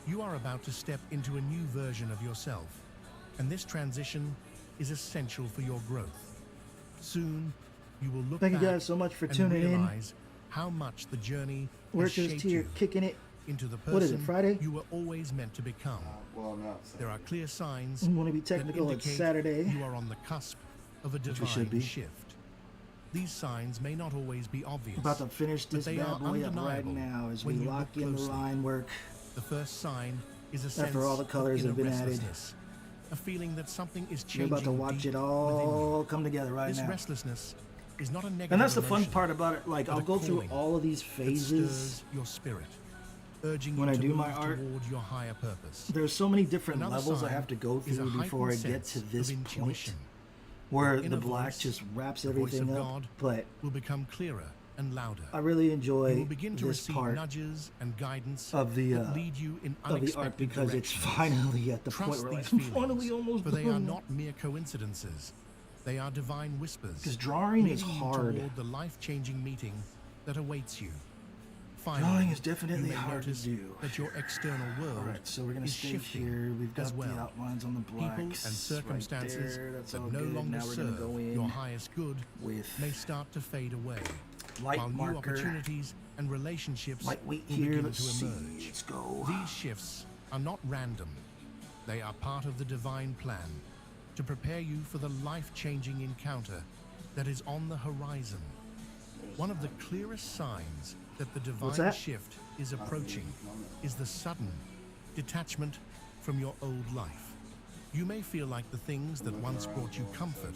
You are about to step into a new version of yourself, and this transition is essential for your growth. Soon, you will look Thank you back guys so much for and tuning in. realize how much the journey We're has just shaped here you kicking it. into the person What is it, Friday? you were always meant to become. Well, no. It's There are clear signs I'm gonna be that technical. It's indicate Saturday. you are on the cusp of a we should divine be. shift. These signs may not always be obvious. About to finish but this they bad are boy up right undeniable now as we when you lock look in the closely. line work. The first sign is a sense After all the colors of have inner been added. restlessness, a feeling that something is You're changing about to watch deep it within all you. come together right This now. restlessness is not a negative And that's the fun emotion, part about it. Like, but I'll a go through calling all of these that phases. stirs your spirit, urging When you I to do move my art, toward your higher purpose. There's so many different Another levels I sign have to go is a through before I heightened get to sense this of point intuition. where Your the inner black voice, just wraps the voice everything of up. God, But will become clearer and louder. I really You will enjoy begin to this receive part nudges and guidance of the that lead you in of the art unexpected because it's directions. finally at the point Trust where these I'm feelings, finally almost for they are done. not mere coincidences. They are divine whispers. Because drawing is leading you hard. toward the life-changing meeting that awaits you. Finally, Drawing is definitely you may hard to notice do. that your external world All right, so we're gonna is stay shifting here. We've got as well. the outlines on the blacks. People and circumstances right there. That's that all no good. longer Now we're gonna serve go in your highest good with may start to fade away, light while new marker. opportunities and relationships Lightweight will here. begin Let's to see. emerge. Let's go. These shifts are not random. They are part of the divine plan to prepare you for the life-changing encounter that is on the horizon. One of the clearest signs that the divine that? shift is approaching is the sudden detachment from your old life. You may feel like the things that once brought you comfort,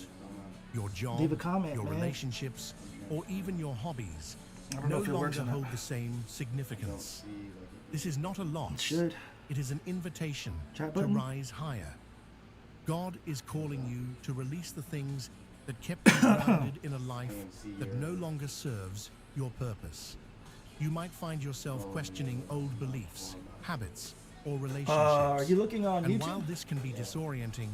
your job, Leave a comment, your man. relationships, or even your hobbies, I don't know no if it works longer or not. hold the same significance. This is not a loss. It should. It is an invitation Chat to button? rise higher. God is calling you to release the things that kept you grounded in a life that no longer serves your purpose. You might find yourself questioning old beliefs, habits, or relationships. Are you looking on and YouTube? while this can be disorienting,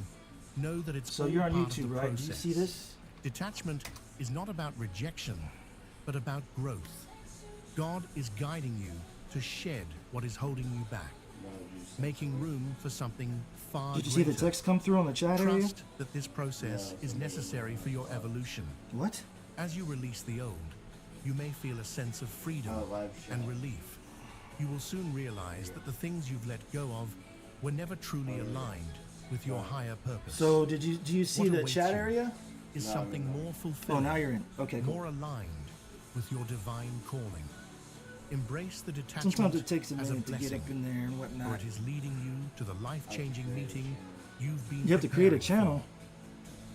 know that it's So all you're on part YouTube, of the right? Do you process. see this? Detachment is not about rejection, but about growth. God is guiding you to shed what is holding you back, making room for something far Did you see the greater. text come through on the chat area? Trust that this process is necessary for your evolution. What? As you release the old, you may feel a sense of freedom and relief. You will soon realize that the things you've let go of were never truly aligned with your higher purpose. So do you see What the awaits chat you area? is something more Oh, fulfilling, now you're in. Okay, cool. more aligned with your divine calling. Embrace the detachment Sometimes it takes a as minute to get blessing, up in there and for whatnot. it is leading you to the life-changing meeting you've been You have to create a preparing channel.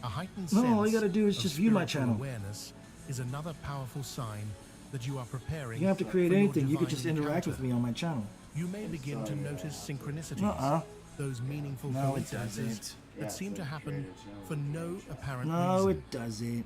for. A heightened No, sense all you gotta do is of just view my spiritual channel. awareness is another powerful sign that you are preparing. You don't have to create for your anything. You could divine just interact with encounter. me on my channel. You may begin to notice synchronicities, Nuh-uh. those meaningful No, it coincidences doesn't. that seem to happen for no apparent No, reason. it doesn't.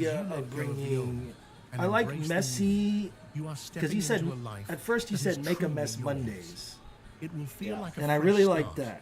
idea As you let of go of the bringing. old and I like embrace the messy You are because stepping he said into a life at first he that is said make a truly mess yours. Mondays, It will feel like a and I fresh really like start, that.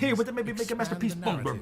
ways Here with it, maybe make a expand masterpiece. the narrative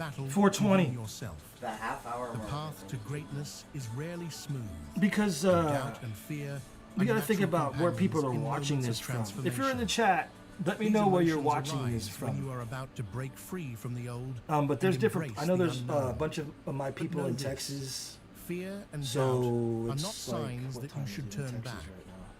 battle 4:20. within yourself. The half-hour The mark. path to greatness is rarely smooth. Because Doubt and fear. we got to are think natural about where people are companions in watching moments this of from. If you're in the transformation. chat, let me These know where you're emotions watching arise this when from. you are about to break free from the old. But there's and different. embrace I know the there's a unknown. bunch of my people know in this. Texas. Fear and So doubt are it's not signs what that time you is should it in turn Texas back. right now?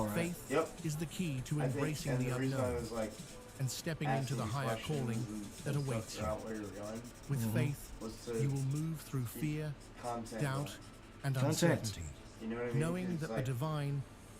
all right. Faith Yep. is the key to I think, embracing and the the reason I unknown was like and stepping into asking the these higher questions calling and that stuff awaits you. throughout where you're going With faith, was to you will move through keep fear, content doubt, going. and Content. uncertainty, You know what I mean? knowing It's that the like, divine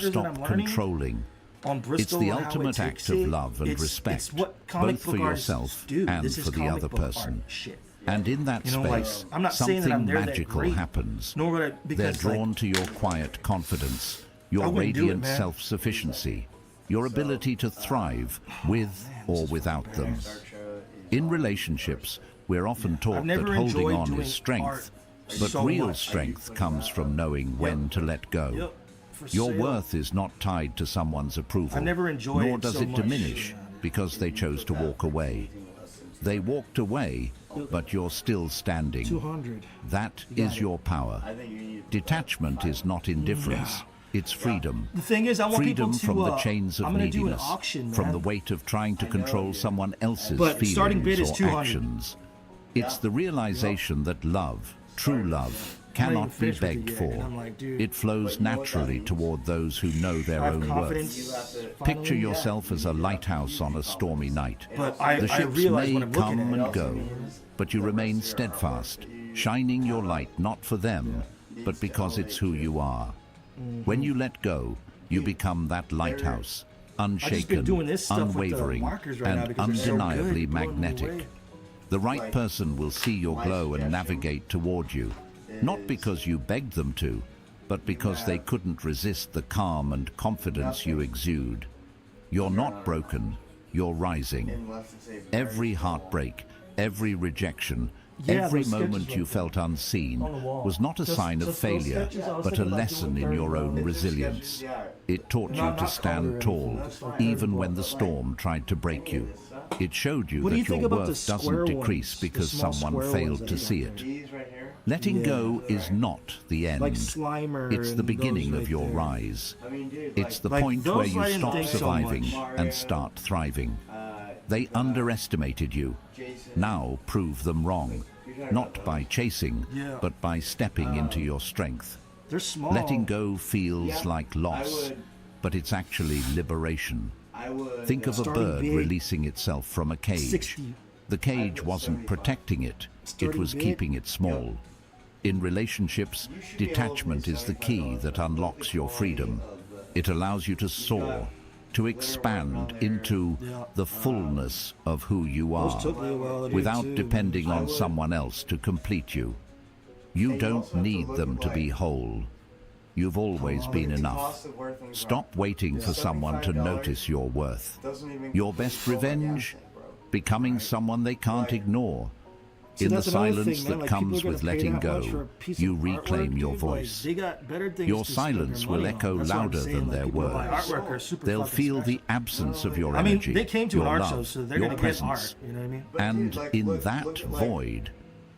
characters that stop I'm learning controlling. on Bristol. It's the and how it ultimate takes act of it, love and it's respect, what comic both for book artists yourself do. and This is for the comic other book person. art shit. And in that You know, like, space, I'm not saying that I'm something there that magical great, happens. nor would I, They're because drawn like, to your quiet confidence, your I wouldn't do it, radiant man. self-sufficiency, your ability to thrive with or without them. In relationships, we're often taught I've never that holding enjoyed on doing is strength, art But so real much. strength comes from knowing when to let go. Yep. For Your sale. worth is not tied to someone's approval, I never enjoyed nor it does so it much. diminish because they chose to walk away. They walked away, but you're still standing. 200. That is your power. I think you need Detachment is not indifference, it's freedom. The thing is, I want Freedom people to, from the chains of I'm gonna do an neediness, auction, from man. the weight of trying to control someone else's But starting bid feelings is or 200. actions. It's the realization that love, true love, cannot be finished with it begged yet, for. and I'm like, dude, It flows naturally toward those who know their I have own confidence. worth. finally. Picture yourself as a lighthouse on a stormy night. But I The ships realize may what I'm looking come at. and go, but you remain steadfast, shining your light not for them, but because it's who you are. When you let go, you become that lighthouse, unshaken, doing this stuff with the unwavering, markers right now and because they're so good, undeniably blowing me magnetic. away. The right person will see your glow and navigate toward you, not because you begged them to, but because they couldn't resist the calm and confidence you exude. You're not broken, you're rising. Every heartbreak, every rejection, Yeah, every those sketches moment right you there. felt unseen On the wall. was not a Just- sign of just those failure, sketches, I was but a thinking about lesson doing in your very own well. resilience. It taught you Not to color or stand anything, tall, just like even very when the well. storm tried to break you. It showed you What do you that think your about the worth square doesn't decrease ones, the because small someone square failed ones to that see you it. these right here. Letting Yeah. go is not the end. Like Slimer. It's the and beginning those of right your there. rise. I mean, dude, It's the Like point those where you I didn't stop think so surviving much. and start thriving. They underestimated you. Now prove them wrong, not by chasing, Yeah. but by stepping into your strength. They're small. Letting go feels like loss, would- but it's actually liberation. I would. Think of a Starting bird big. releasing itself from a cage. 60. The cage wasn't protecting it, it Starting was big. keeping it small. In relationships, detachment is the key that unlocks your freedom. It allows you to soar, to expand into the fullness of who you are, took me a while to do without too. depending on someone else to complete you. You don't need them to be whole. You've always been enough. Stop waiting for someone to notice your worth. Your best revenge? Becoming someone they can't ignore. In the that's another silence thing, man. that Like, comes people are with gonna pay letting that much for a go, piece you of reclaim artwork, your dude. Like, voice. they got better things Your to spend their silence will money on. echo That's what I'm louder saying, than like, their people buy words. artwork are super They'll fucking feel the special. absence of your I mean, energy, they came to an your art love, show, so they're your gonna presence. get art. You know what I mean? And like, in look- that look like- void,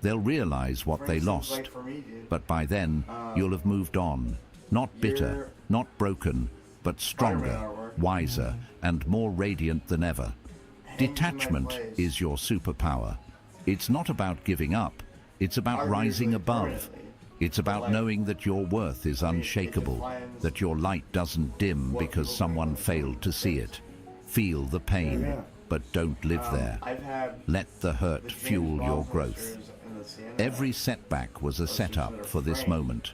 they'll realize what they lost. But by then, you'll have moved on. Not bitter, not broken, but stronger, wiser, and more radiant than ever. Detachment is your superpower. It's not about giving up. It's about rising above. It's about knowing that your worth is unshakable, that your light doesn't dim because someone failed to see it. Feel the pain, but don't live there. Let the hurt fuel your growth. Every setback was a setup for this moment.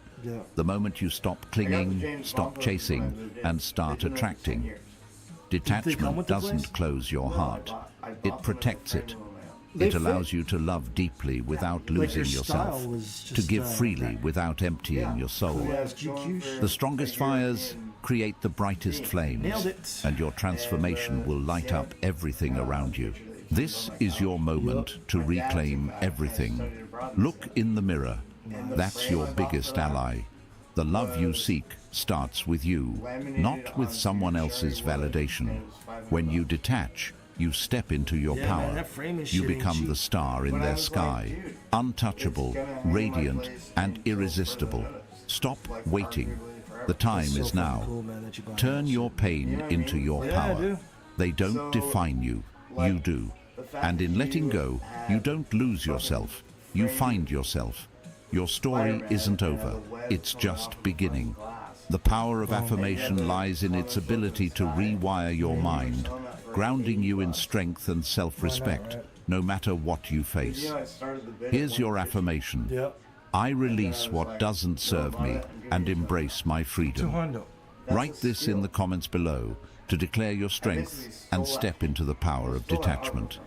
The moment you stop clinging, stop chasing, and start attracting. Detachment doesn't close your heart. It protects it. They It allows fit. you to love deeply without Like, losing their yourself, style was to just, give freely without emptying your soul. GQ The strongest fires create the brightest flames, Nailed it. and your transformation will light up everything around you. This is your moment to reclaim everything. Look in the mirror. That's your biggest ally. The love you seek starts with you, not with someone else's validation. When you detach, you step into your Yeah, man, power. that framing You shit ain't become cheap. the star in their sky, untouchable, radiant, and irresistible. Stop waiting. The time is now. Turn your pain into your Yeah, I power. do. They don't define you, you do. And in letting go, you don't lose yourself, you find yourself. Your story isn't over, it's just beginning. The power of affirmation lies in its ability to rewire your mind, grounding you in strength and self-respect, no matter what you face. Here's your affirmation. I release what doesn't serve me and embrace my freedom. Write this in the comments below to declare your strength and step into the power of detachment.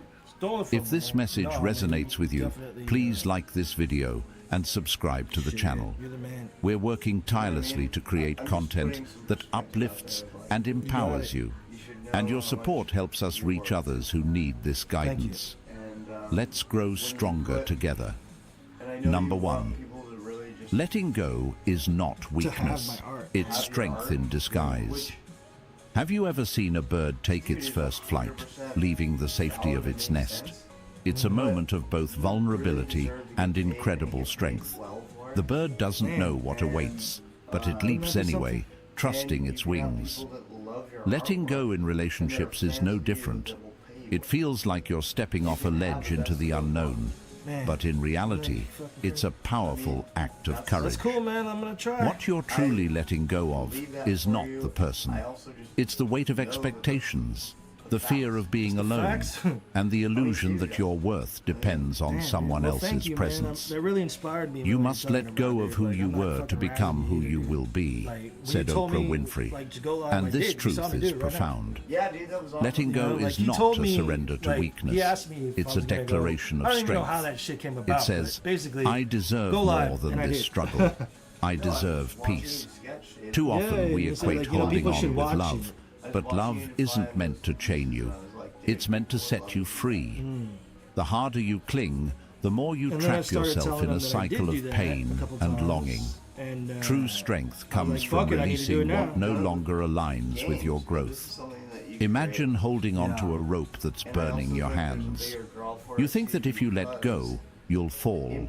If this message resonates with you, please like this video and subscribe to the channel. We're working tirelessly to create content that uplifts and empowers you, and your support helps us reach others who need this guidance. Let's grow stronger together. Number 1. Letting go is not weakness, it's strength in disguise. Have you ever seen a bird take its first flight, leaving the safety of its nest? It's a moment of both vulnerability and incredible strength. The bird doesn't know what awaits, but it leaps anyway, trusting its wings. Letting go in relationships is no different. It feels like you're stepping off a ledge into the unknown, but in reality, it's a powerful act of courage. That's cool, man. I'm gonna try. What you're truly letting go of is not the person. It's the weight of expectations, the fear of being alone, and the illusion that your worth depends on someone else's presence. That really inspired me. You must let go of who you were to become who you will be, said Oprah Winfrey. And this truth is profound. Letting go is not a surrender to weakness. It's a declaration of strength. It says, I deserve more than this struggle. I deserve peace. Too often we equate holding on with love. But love isn't meant to chain you. It's meant to set you free. The harder you cling, the more you trap yourself in a cycle of pain and longing. True strength comes from releasing what no longer aligns with your growth. Imagine holding onto a rope that's burning your hands. You think that if you let go, you'll fall.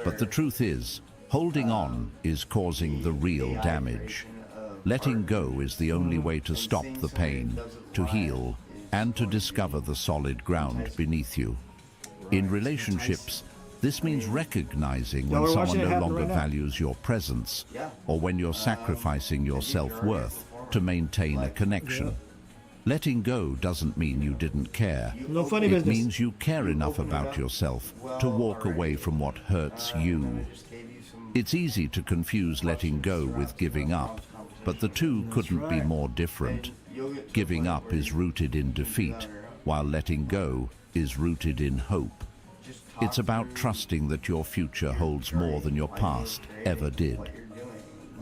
But the truth is, holding on is causing the real damage. Letting go is the only way to stop the pain, to heal, and to discover the solid ground beneath you. In relationships, this means recognizing when someone no longer values your presence, or when you're sacrificing your self-worth to maintain a connection. Letting go doesn't mean you didn't care. It means you care enough about yourself to walk away from what hurts you. It's easy to confuse letting go with giving up. But the two couldn't be more different. Giving up is rooted in defeat, while letting go is rooted in hope. It's about trusting that your future holds more than your past ever did.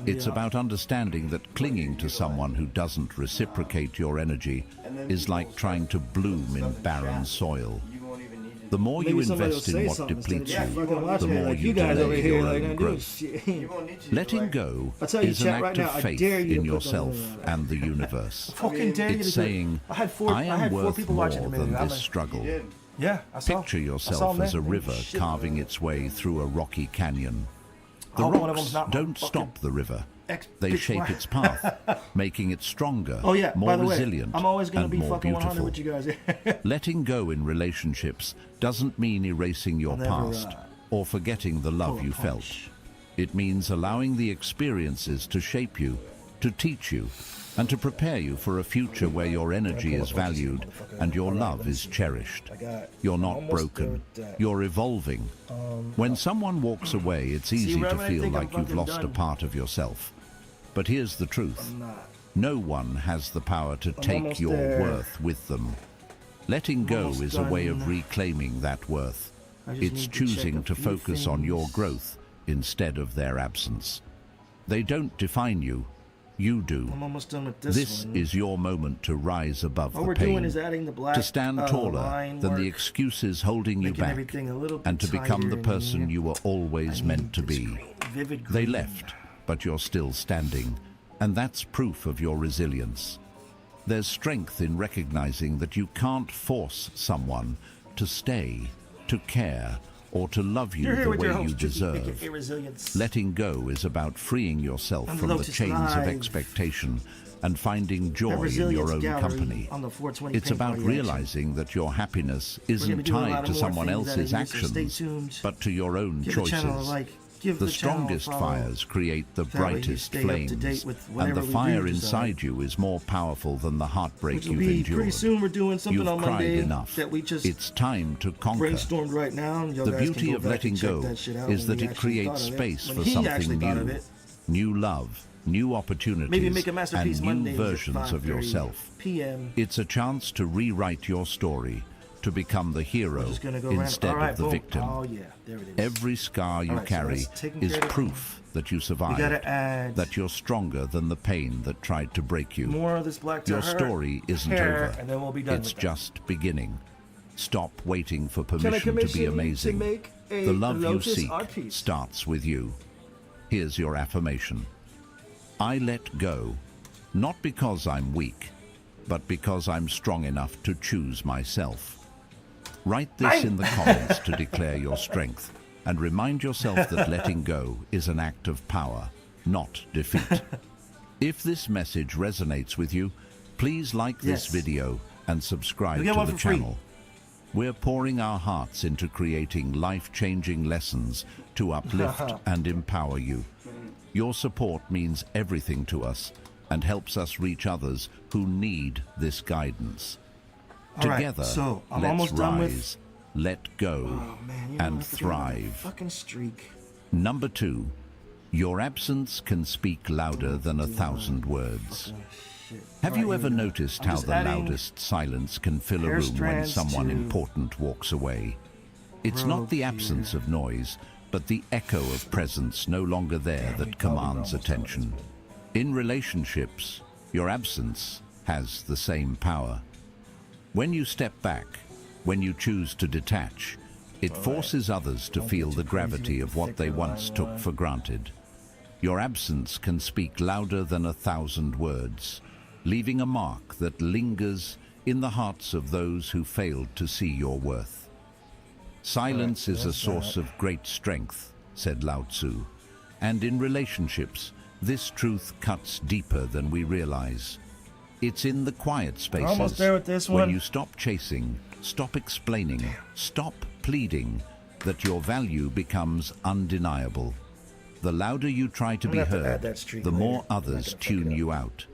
It's about understanding that clinging to someone who doesn't reciprocate your energy is like trying to bloom in barren soil. The more you invest in what depletes you, the more you delay your own growth. Letting go is an act of faith in yourself and the universe. It's saying, I am worth more than this struggle. Picture yourself as a river carving its way through a rocky canyon. The rocks don't stop the river. They shape its path, making it stronger, more resilient, and more beautiful. Letting go in relationships doesn't mean erasing your past or forgetting the love you felt. It means allowing the experiences to shape you, to teach you, and to prepare you for a future where your energy is valued and your love is cherished. You're not broken. You're evolving. When someone walks away, it's easy to feel like you've lost a part of yourself. But here's the truth. No one has the power to take your worth with them. Letting go is a way of reclaiming that worth. It's choosing to focus on your growth instead of their absence. They don't define you. You do. I'm almost done with This one. is your moment to rise above All the we're pain, doing is adding the black, to stand taller line than the work, excuses holding you making back, everything a little bit and to become tighter the in person here. you were always meant to be. Vivid They green. left, but you're still standing, and that's proof of your resilience. There's strength in recognizing that you can't force someone to stay, to care, or to love you You're here the with your way you host, Tricky, deserve. aka Resilience. Letting go is about freeing yourself I'm from the Lotus chains of Live. expectation and finding joy in your Resilience own Gallery company. on the 420 It's Paint about Party action. realizing that your happiness We're gonna isn't be doing a lot tied of to more someone things else's out of here, so stay actions, tuned. but to your own Give the channel a choices. like. Give The the channel a strongest follow. fires create the That way you brightest stay up to flames, date with and whatever the we fire do inside you is more powerful than the heartbreak Which will you've be endured. pretty soon. We're doing something You've on cried Monday enough. that we just It's time to conquer. brainstormed right now. And y'all The guys can beauty go of back letting and check go that shit out is when that we it actually creates thought of it. space When for he actually something thought of new. it. New love, new opportunities, Maybe make a masterpiece and new Mondays at versions of 5:30 yourself. p.m. It's a chance to rewrite your story, to become the hero We're just gonna go around. instead All right, of the boom. victim. Oh yeah, there it is. Every scar you All right, so carry that's taken is care of. proof that you We survived, gotta add that you're stronger than the pain that tried to break you. more of this black to Your her story isn't hair, over. and then we'll be done It's with that. just beginning. Stop waiting for Can I permission to commission be you amazing. to make a The love you Lotus seek art piece? starts with you. Here's your affirmation. I let go, not because I'm weak, but because I'm strong enough to choose myself. Write this in the comments to declare your strength, and remind yourself that letting go is an act of power, not defeat. If this message resonates with you, please like this video and subscribe to the channel. We're pouring our hearts into creating life-changing lessons to uplift and empower you. Your support means everything to us and helps us reach others who need this guidance. Together, so I'm let's almost done rise, let go, and thrive. Fucking streak. Number 2, your absence can speak louder than 1,000 words. Have you ever noticed how the loudest silence can fill a room when someone important walks away? It's not the absence of noise, but the echo of presence no longer there that commands attention. In relationships, your absence has the same power. When you step back, when you choose to detach, it forces others to feel the gravity of what they once took for granted. Your absence can speak louder than 1,000 words, leaving a mark that lingers in the hearts of those who failed to see your worth. Silence is a source of great strength, said Lao Tzu, and in relationships, this truth cuts deeper than we realize. It's in the quiet spaces, almost there with this when one. you stop chasing, stop explaining, stop pleading, that your value becomes undeniable. The louder you try to be heard, the more others tune you out.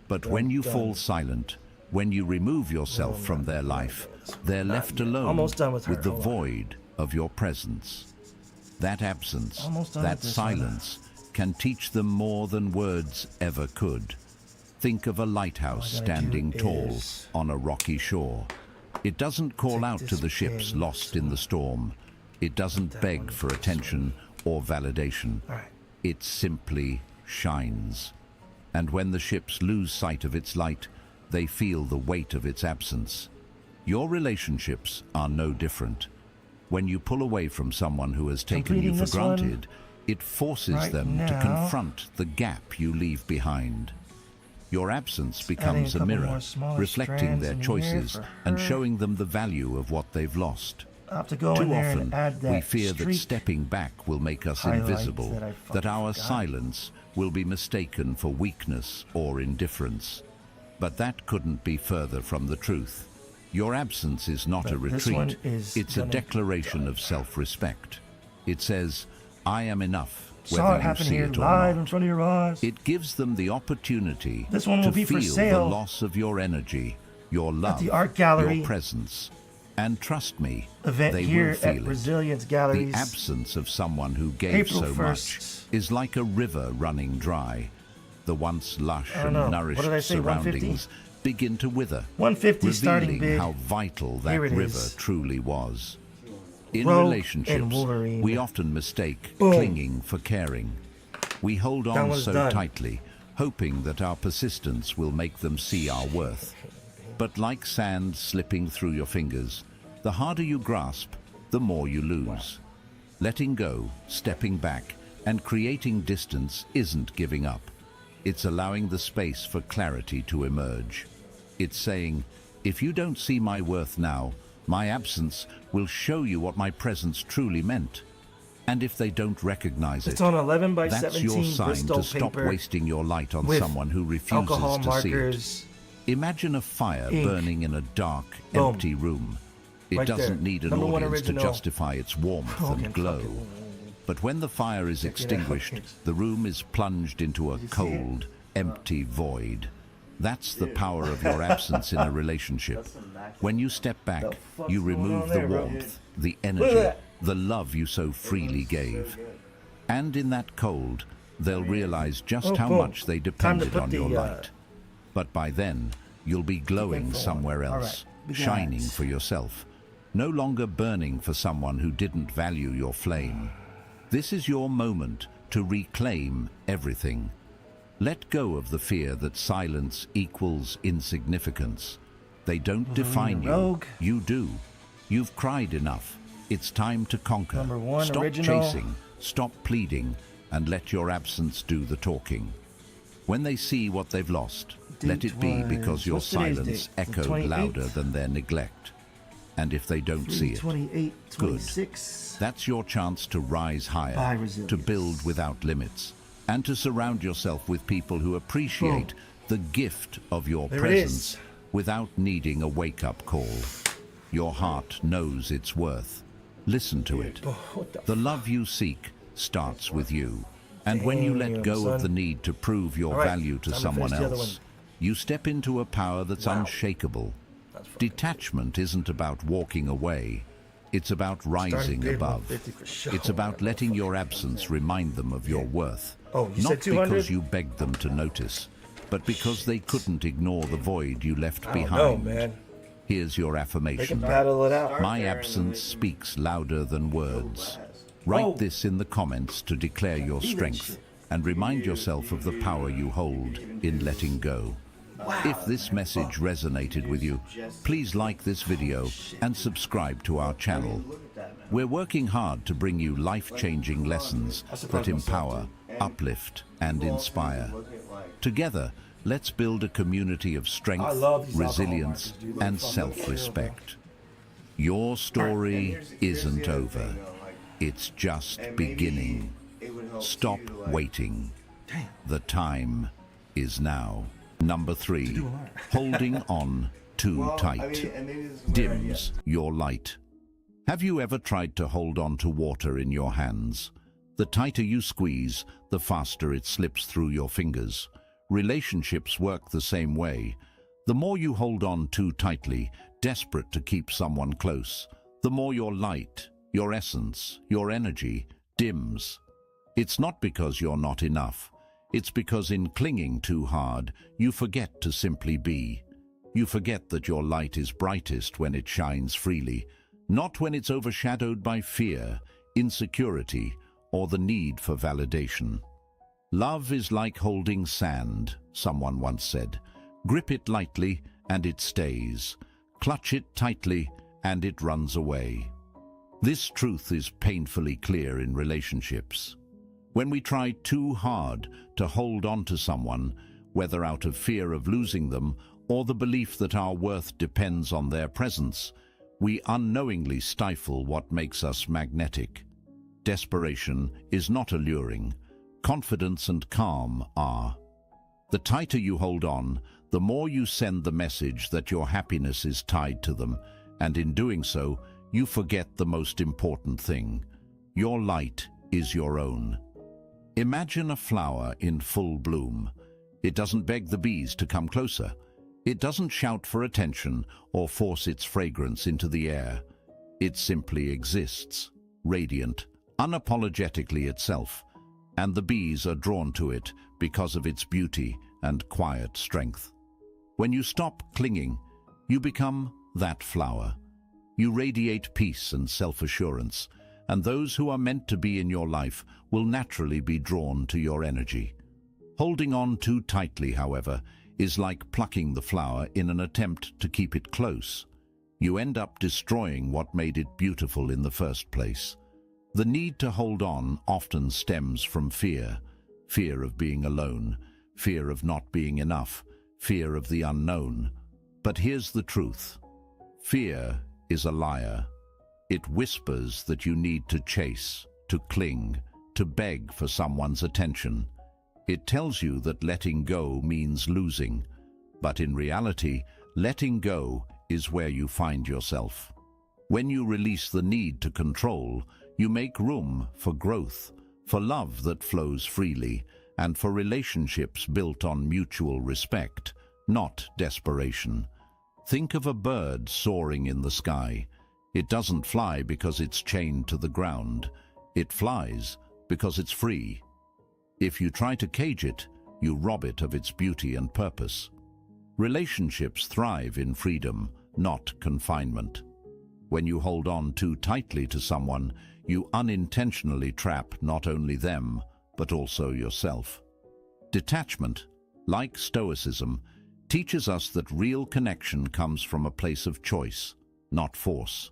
But when you fall silent, when you remove yourself from their life, they're left alone with the void of your presence. That absence, that silence, can teach them more than words ever could. Think of a lighthouse standing tall on a rocky shore. It doesn't call out to the ships lost in the storm. It doesn't beg for attention or validation. It simply shines. And when the ships lose sight of its light, they feel the weight of its absence. Your relationships are no different. When you pull away from someone who has taken you for granted, it forces them to confront the gap you leave behind. Your absence becomes a mirror, reflecting their choices and showing them the value of what they've lost. Too often, we fear that stepping back will make us invisible, that our silence will be mistaken for weakness or indifference. But that couldn't be further from the truth. Your absence is not a retreat, it's a declaration of self-respect. It says, I am enough, whether you see it or not. In front of your eyes. It gives them the opportunity This one will to be for feel sale the loss of your energy, your love, the art gallery your presence. And trust me, event they here will feel at Resilience Galleries. The absence of someone who gave April so 1st. much is like a river running dry. The once lush and nourished What did I say, surroundings begin to wither, 150 starting revealing bid. how vital that Here it river is. truly was. In Rogue and relationships, Wolverine. we often mistake Boom. clinging for caring. We hold That on one's so done. tightly, hoping that our persistence will make them see our worth. But like sand slipping through your fingers, the harder you grasp, the more you lose. Letting go, stepping back, and creating distance isn't giving up. It's allowing the space for clarity to emerge. It's saying, if you don't see my worth now, my absence will show you what my presence truly meant. And if they don't recognize It's it, on 11 by that's 17 your sign Bristol to stop paper wasting your light on with someone who alcohol refuses to see it. markers. Imagine a fire ink. burning in a dark, Boom. empty room. It Right doesn't there. need an Number one audience to original. justify its warmth and glow. But when the fire is extinguished, the room is plunged into a cold, empty void. That's the power of your absence in a relationship. When you step back, you remove the warmth, the energy, the love you so freely gave. And in that cold, they'll realize just how much they depended on your light. But by then, you'll be glowing somewhere else, shining for yourself, no longer burning for someone who didn't value your flame. This is your moment to reclaim everything. Let go of the fear that silence equals insignificance. They don't define you. Rogue. You do. You've cried enough. It's time to conquer. Number one Stop original. chasing. Stop pleading. and let your absence do the talking. When they see what they've lost, let it be because your what's today's silence date? The echoed 28th? louder than their neglect. And if they don't see it, 28, 26. that's your chance to rise By higher, resilience. to build without limits, and to surround yourself with people who appreciate the gift of your There it presence is. without needing a wake-up call. Your heart knows its worth. Listen to it. The love you seek starts with you. And when you let Damn, go of son. the need to prove your All right, value to time to someone finish the other else, one. you step into a power that's Wow. unshakable. That's fucking Detachment isn't about walking away. It's about Starting rising bid above. 150 for sure. It's about letting your absence remind them of your worth. Oh, you Not said 200? because you begged them to notice, but because they couldn't ignore the void you left I don't behind. know, man. Here's your They can affirmation. battle it out. My absence speaks louder than words. Write this in the comments to declare your strength and remind yourself of the power you hold in letting go. If this message resonated with you, please like this video and subscribe to our channel. We're working hard to bring you life-changing lessons that empower, uplift, and inspire. Together, let's build a community of I strength, love these resilience, alcohol markers, dude. and Fun. self-respect. Your story isn't over. It's just beginning. Stop waiting. The time is now. Number 3, holding on too tight. Dims your light. Have you ever tried to hold on to water in your hands? The tighter you squeeze, the faster it slips through your fingers. Relationships work the same way. The more you hold on too tightly, desperate to keep someone close, the more your light, your essence, your energy dims. It's not because you're not enough. It's because in clinging too hard, you forget to simply be. You forget that your light is brightest when it shines freely, not when it's overshadowed by fear, insecurity, or the need for validation. Love is like holding sand, someone once said. Grip it lightly and it stays. Clutch it tightly and it runs away. This truth is painfully clear in relationships. When we try too hard to hold on to someone, whether out of fear of losing them or the belief that our worth depends on their presence, we unknowingly stifle what makes us magnetic. Desperation is not alluring. Confidence and calm are. The tighter you hold on, the more you send the message that your happiness is tied to them, and in doing so, you forget the most important thing. Your light is your own. Imagine a flower in full bloom. It doesn't beg the bees to come closer. It doesn't shout for attention or force its fragrance into the air. It simply exists, radiant, unapologetically itself, and the bees are drawn to it because of its beauty and quiet strength. When you stop clinging, you become that flower. You radiate peace and self-assurance, and those who are meant to be in your life will naturally be drawn to your energy. Holding on too tightly, however, is like plucking the flower in an attempt to keep it close. You end up destroying what made it beautiful in the first place. The need to hold on often stems from fear. Fear of being alone, fear of not being enough, fear of the unknown. But here's the truth. Fear is a liar. It whispers that you need to chase, to cling, to beg for someone's attention. It tells you that letting go means losing. But in reality, letting go is where you find yourself. When you release the need to control, you make room for growth, for love that flows freely, and for relationships built on mutual respect, not desperation. Think of a bird soaring in the sky. It doesn't fly because it's chained to the ground. It flies because it's free. If you try to cage it, you rob it of its beauty and purpose. Relationships thrive in freedom, not confinement. When you hold on too tightly to someone, you unintentionally trap not only them, but also yourself. Detachment, like stoicism, teaches us that real connection comes from a place of choice, not force.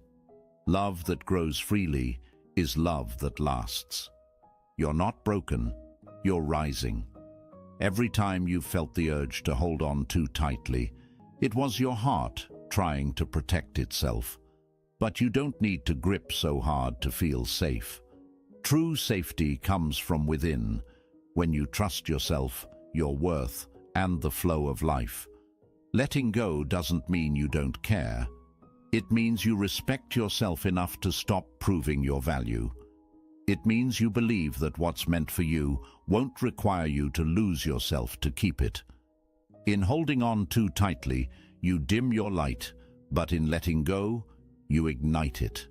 Love that grows freely is love that lasts. You're not broken, you're rising. Every time you felt the urge to hold on too tightly, it was your heart trying to protect itself. But you don't need to grip so hard to feel safe. True safety comes from within, when you trust yourself, your worth, and the flow of life. Letting go doesn't mean you don't care. It means you respect yourself enough to stop proving your value. It means you believe that what's meant for you won't require you to lose yourself to keep it. In holding on too tightly, you dim your light, but in letting go, you ignite it.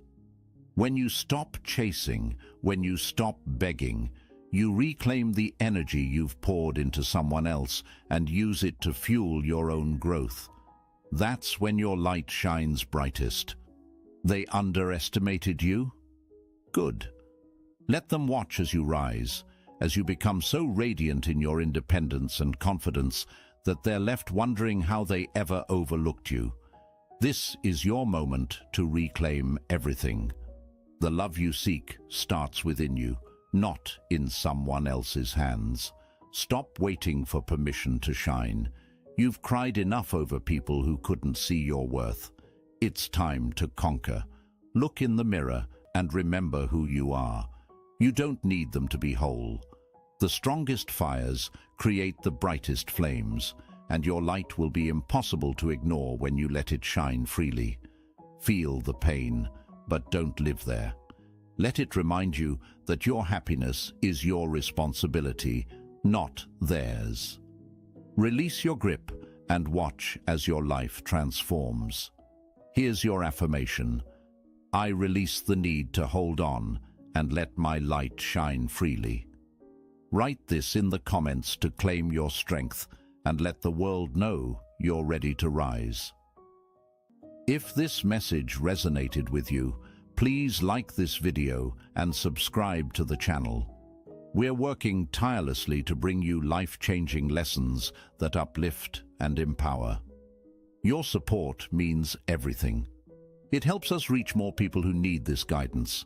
When you stop chasing, when you stop begging, you reclaim the energy you've poured into someone else and use it to fuel your own growth. That's when your light shines brightest. They underestimated you? Good. Let them watch as you rise, as you become so radiant in your independence and confidence that they're left wondering how they ever overlooked you. This is your moment to reclaim everything. The love you seek starts within you, not in someone else's hands. Stop waiting for permission to shine. You've cried enough over people who couldn't see your worth. It's time to conquer. Look in the mirror and remember who you are. You don't need them to be whole. The strongest fires create the brightest flames, and your light will be impossible to ignore when you let it shine freely. Feel the pain, but don't live there. Let it remind you that your happiness is your responsibility, not theirs. Release your grip and watch as your life transforms. Here's your affirmation. I release the need to hold on and let my light shine freely. Write this in the comments to claim your strength and let the world know you're ready to rise. If this message resonated with you, please like this video and subscribe to the channel. We're working tirelessly to bring you life-changing lessons that uplift and empower. Your support means everything. It helps us reach more people who need this guidance.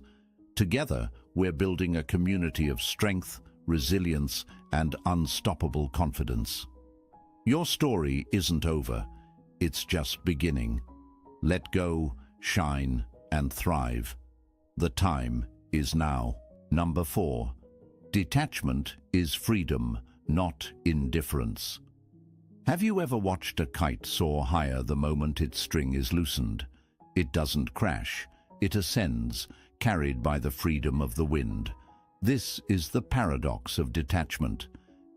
Together, we're building a community of strength, resilience, and unstoppable confidence. Your story isn't over. It's just beginning. Let go, shine, and thrive. The time is now. Number 4. Detachment is freedom, not indifference. Have you ever watched a kite soar higher the moment its string is loosened? It doesn't crash. It ascends, carried by the freedom of the wind. This is the paradox of detachment.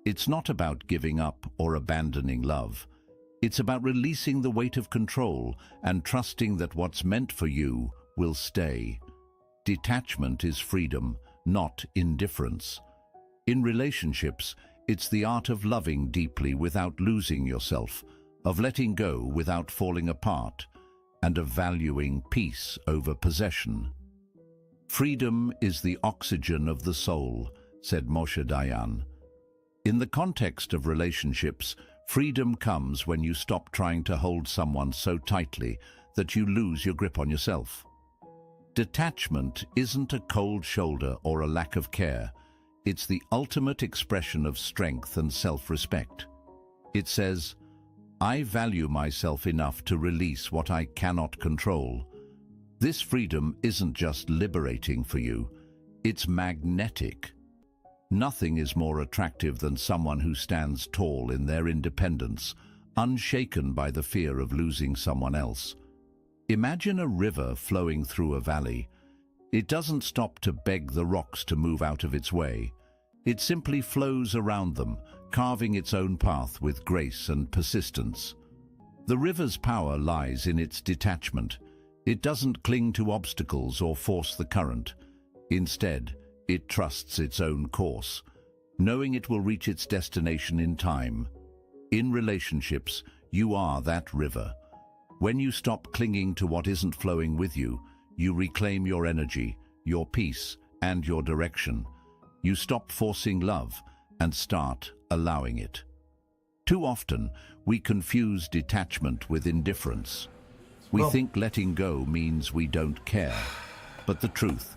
It's not about giving up or abandoning love. It's about releasing the weight of control and trusting that what's meant for you will stay. Detachment is freedom, not indifference. In relationships, it's the art of loving deeply without losing yourself, of letting go without falling apart, and of valuing peace over possession. Freedom is the oxygen of the soul, said Moshe Dayan. In the context of relationships, freedom comes when you stop trying to hold someone so tightly that you lose your grip on yourself. Detachment isn't a cold shoulder or a lack of care. It's the ultimate expression of strength and self-respect. It says, I value myself enough to release what I cannot control. This freedom isn't just liberating for you, it's magnetic. Nothing is more attractive than someone who stands tall in their independence, unshaken by the fear of losing someone else. Imagine a river flowing through a valley. It doesn't stop to beg the rocks to move out of its way. It simply flows around them, carving its own path with grace and persistence. The river's power lies in its detachment. It doesn't cling to obstacles or force the current. Instead, it trusts its own course, knowing it will reach its destination in time. In relationships, you are that river. When you stop clinging to what isn't flowing with you, you reclaim your energy, your peace, and your direction. You stop forcing love and start allowing it. Too often, we confuse detachment with indifference. We think letting go means we don't care. But the truth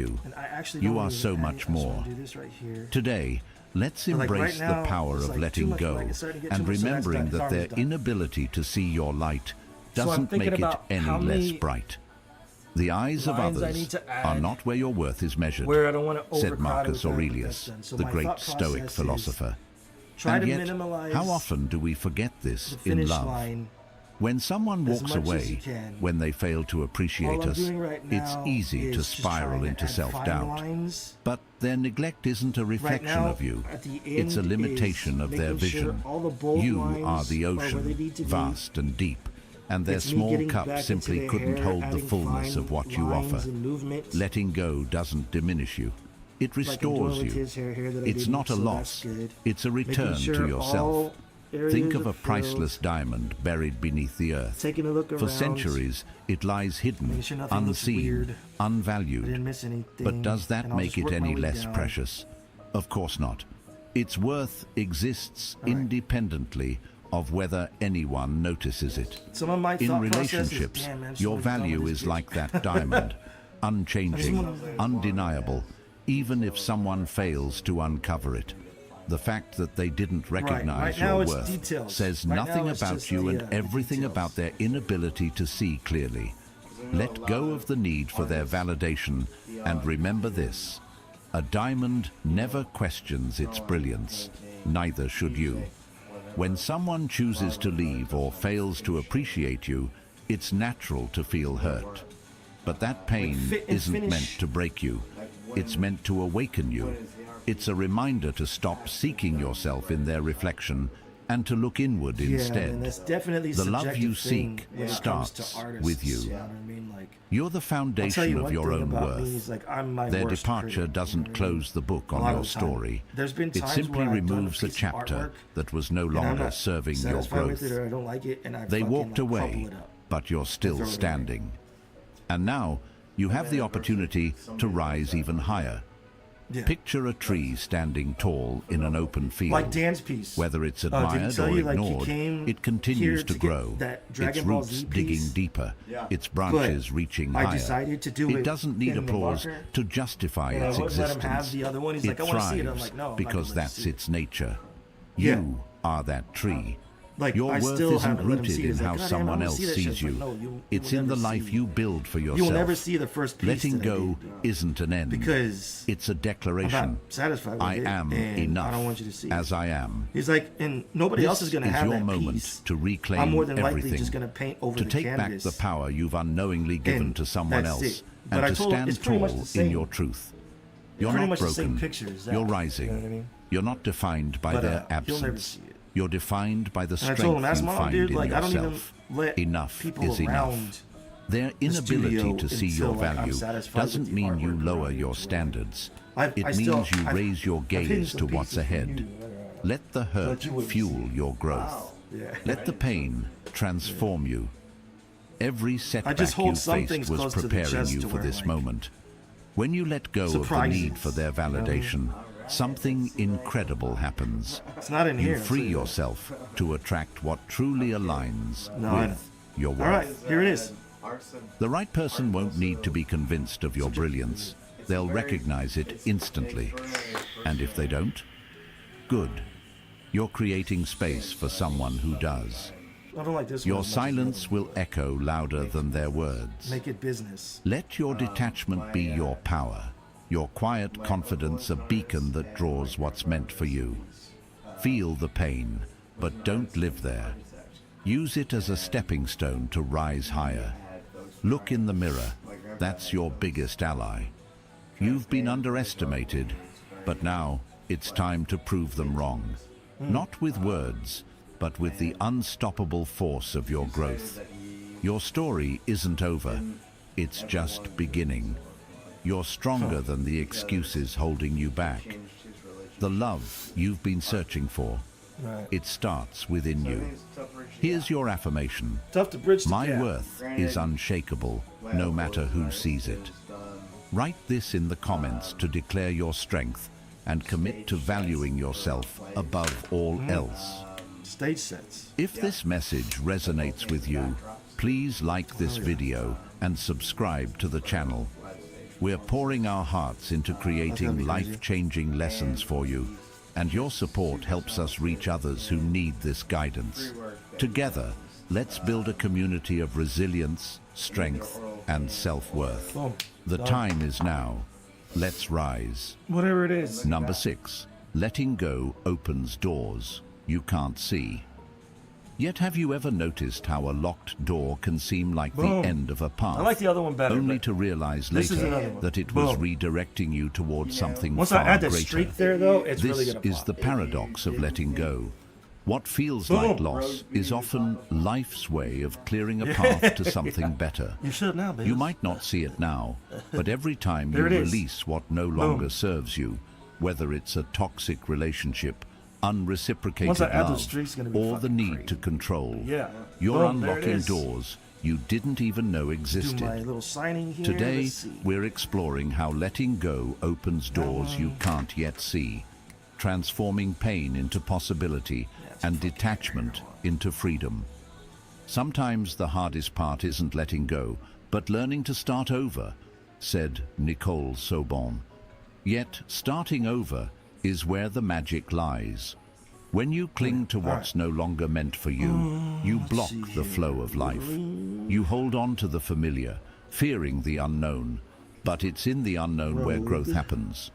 you. And I actually You don't are even so edit. much I just more. wanna do this right here. Today, let's But, like, embrace right now, the power it's of like too letting much, go like, it's starting to get and too much, so that's remembering done. It's that their already done. inability to see your light So I'm doesn't thinking make it about any how less many bright. The eyes of lines I others need to are add not where your worth is measured, where I don't want to said overcrowd it Marcus with that, Aurelius, that's done. So the my great thought Stoic process is philosopher. Try And to yet, minimize how often do we forget this the in finish love? line. When someone as walks much as you away, can. when they fail to appreciate All I'm us, doing right it's now easy is to just spiral trying to into add fine self-doubt. lines. But their neglect isn't a reflection now, of you. at the It's a end limitation is of their making sure vision. all the bold You lines are the are where ocean, they need to be. vast and deep, and their It's me small getting cup back into simply their couldn't hair, hold the adding fullness fine of what you lines offer. and movements. Letting go doesn't diminish you. It Like I'm doing restores with you. his hair that I It's didn't, not a so loss. that's good. It's a Making return sure to yourself. all areas Think of are a priceless filled. diamond buried beneath the earth. Taking a look For around. centuries, it lies hidden, Making sure nothing looks unseen, weird. I didn't unvalued. miss anything. But does that and I'll make just it work my any way less down. precious? Of course not. Its worth exists right. independently of whether anyone notices it. Some of my In thought process is, relationships, "Damn, man, your someone's done value with is this bitch." like that diamond, unchanging, undeniable, even if someone fails to uncover it. The fact that they didn't recognize Right now your it's worth details. says Right nothing now it's about just you the, and the everything details. about their inability to see clearly. Let go of the need for their validation and remember this: a diamond never questions its brilliance, neither should you. When someone chooses to leave or fails to appreciate you, it's natural to feel hurt. But that pain fit and isn't finish. meant to break you. It's meant to awaken you. It's a reminder to stop seeking yourself in their reflection and to look inward Yeah, instead. and that's definitely The love subjective you thing seek when it comes starts to artists, with you. know what I mean? Like, You're the I'll tell foundation you of one your thing own about me worth. is, like, I'm my Their worst departure critic, doesn't you know what I mean? close the book A on lot your of the time. story. There's been It times simply where I've done removes a piece of chapter artwork that was no and I'm longer not serving your satisfied with growth. it, or I don't like it, and I They fucking, walked like, crumple away, it up. but you're still throw it away. standing. And now you have the opportunity to rise even higher. Yeah. Picture a tree standing tall in an open field. Like Dan's piece. Whether it's Did he admired tell or you, like, he ignored, came it continues here to to get grow. that Dragon Its Ball roots Z digging piece? deeper, Yeah. its branches But reaching I higher. decided to do it doesn't need in the applause marker, to justify and I its wouldn't let him existence. have the other one. He's it like, "I wanna see it." I'm thrives like, "No, I'm not because gonna let that's you see it." its nature. Yeah. You are that tree. Like, Your I worth still isn't haven't let him rooted see it. in He's like, how "God damn, I someone wanna else see that shit." sees It's like, you. "No, you It's will in the never life see- you build for yourself. You will never see the first piece Letting that I go did, isn't an end. because It's a I'm declaration. not satisfied with I it, am and enough I don't want you to see it. as I am. He's like, and nobody else is going to This have your that moment piece. to reclaim I'm more than likely everything, just going to paint over to the take canvas. back the power you've unknowingly given And to someone that's else, it. But and I to told him stand it's pretty much tall the in same- your truth. You're pretty not much the same broken. picture as that, You're you know rising. what I mean? You're not defined by But, their you'll never absence. see it. You're defined by the And I strength told him, "That's you mom, find dude. in Like, I don't even yourself. let Enough people is around enough. Their the inability studio to see your until, like, I'm value satisfied with doesn't the mean you artwork lower around your each one. standards. I've- It I means still- you I've- raise your I've hidden gaze some to what's pieces from ahead. you. Let the hurt you wouldn't fuel your growth. Yeah. Let the pain transform you. Every setback just hold you some things faced was close to the preparing chest you to for where, this like, moment. When you let go of the surprises, need for their you know what I mean? validation, something incredible happens. It's not in here. You I'll free tell you that. yourself to attract what truly aligns No, I know. with your worth. All right, here it is. The right person won't need to be convinced of your brilliance. They'll recognize it instantly. And if they don't, good. You're creating space for someone who does. I don't like this one Your as much as the other silence will echo louder than their words. one. Make it business. Let your detachment be your power, your quiet confidence a beacon that draws what's meant for you. Feel the pain, but don't live there. Use it as a stepping stone to rise higher. Look in the mirror. That's your biggest ally. You've been underestimated, but now it's time to prove them wrong. Not with words, but with the unstoppable force of your growth. Your story isn't over. It's just beginning. You're stronger than the excuses holding you back. The love you've been searching for, Right. it starts within you. Here's your affirmation. Tough to bridge the My gap. worth is unshakable, no matter who sees it. Write this in the comments to declare your strength and commit to valuing yourself above all else. Stage sets. If this message resonates with you, please like this video and subscribe to the channel. We're pouring our hearts into creating life-changing lessons for you, and your support helps us reach others who need this guidance. Together, let's build a community of resilience, strength, and self-worth. Boom. The time is now. Let's rise. Whatever it is. Number 6. letting go opens doors you can't see. Yet have you ever noticed how a locked door can seem like Boom. the end of a path? I like the other one better. Only but to realize this is later another one. that it was Boom. redirecting you towards something Once far I add the greater. streak there, though, it's This really gonna is pop. the paradox of letting go. What feels Boom. like loss is often life's way of clearing a path to something better. You should now, baby. You might not see it now, but every time you There it is. release what no longer serves you, whether it's a toxic relationship, unreciprocated Once I add those love, streaks, it's gonna be or the fucking need crazy. to control, Yeah. you're Boom, there it unlocking is. doors you didn't even know Do existed. my little signing here. Today, Let's see. we're exploring how letting go opens doors you can't yet see, transforming pain into possibility and detachment into freedom. Sometimes the hardest part isn't letting go, but learning to start over, said Nicole Sobon. Yet, starting over is where the magic lies. When you cling to what's no longer meant for you, you block the flow of life. You hold on to the familiar, fearing the unknown, but it's in the unknown where growth happens.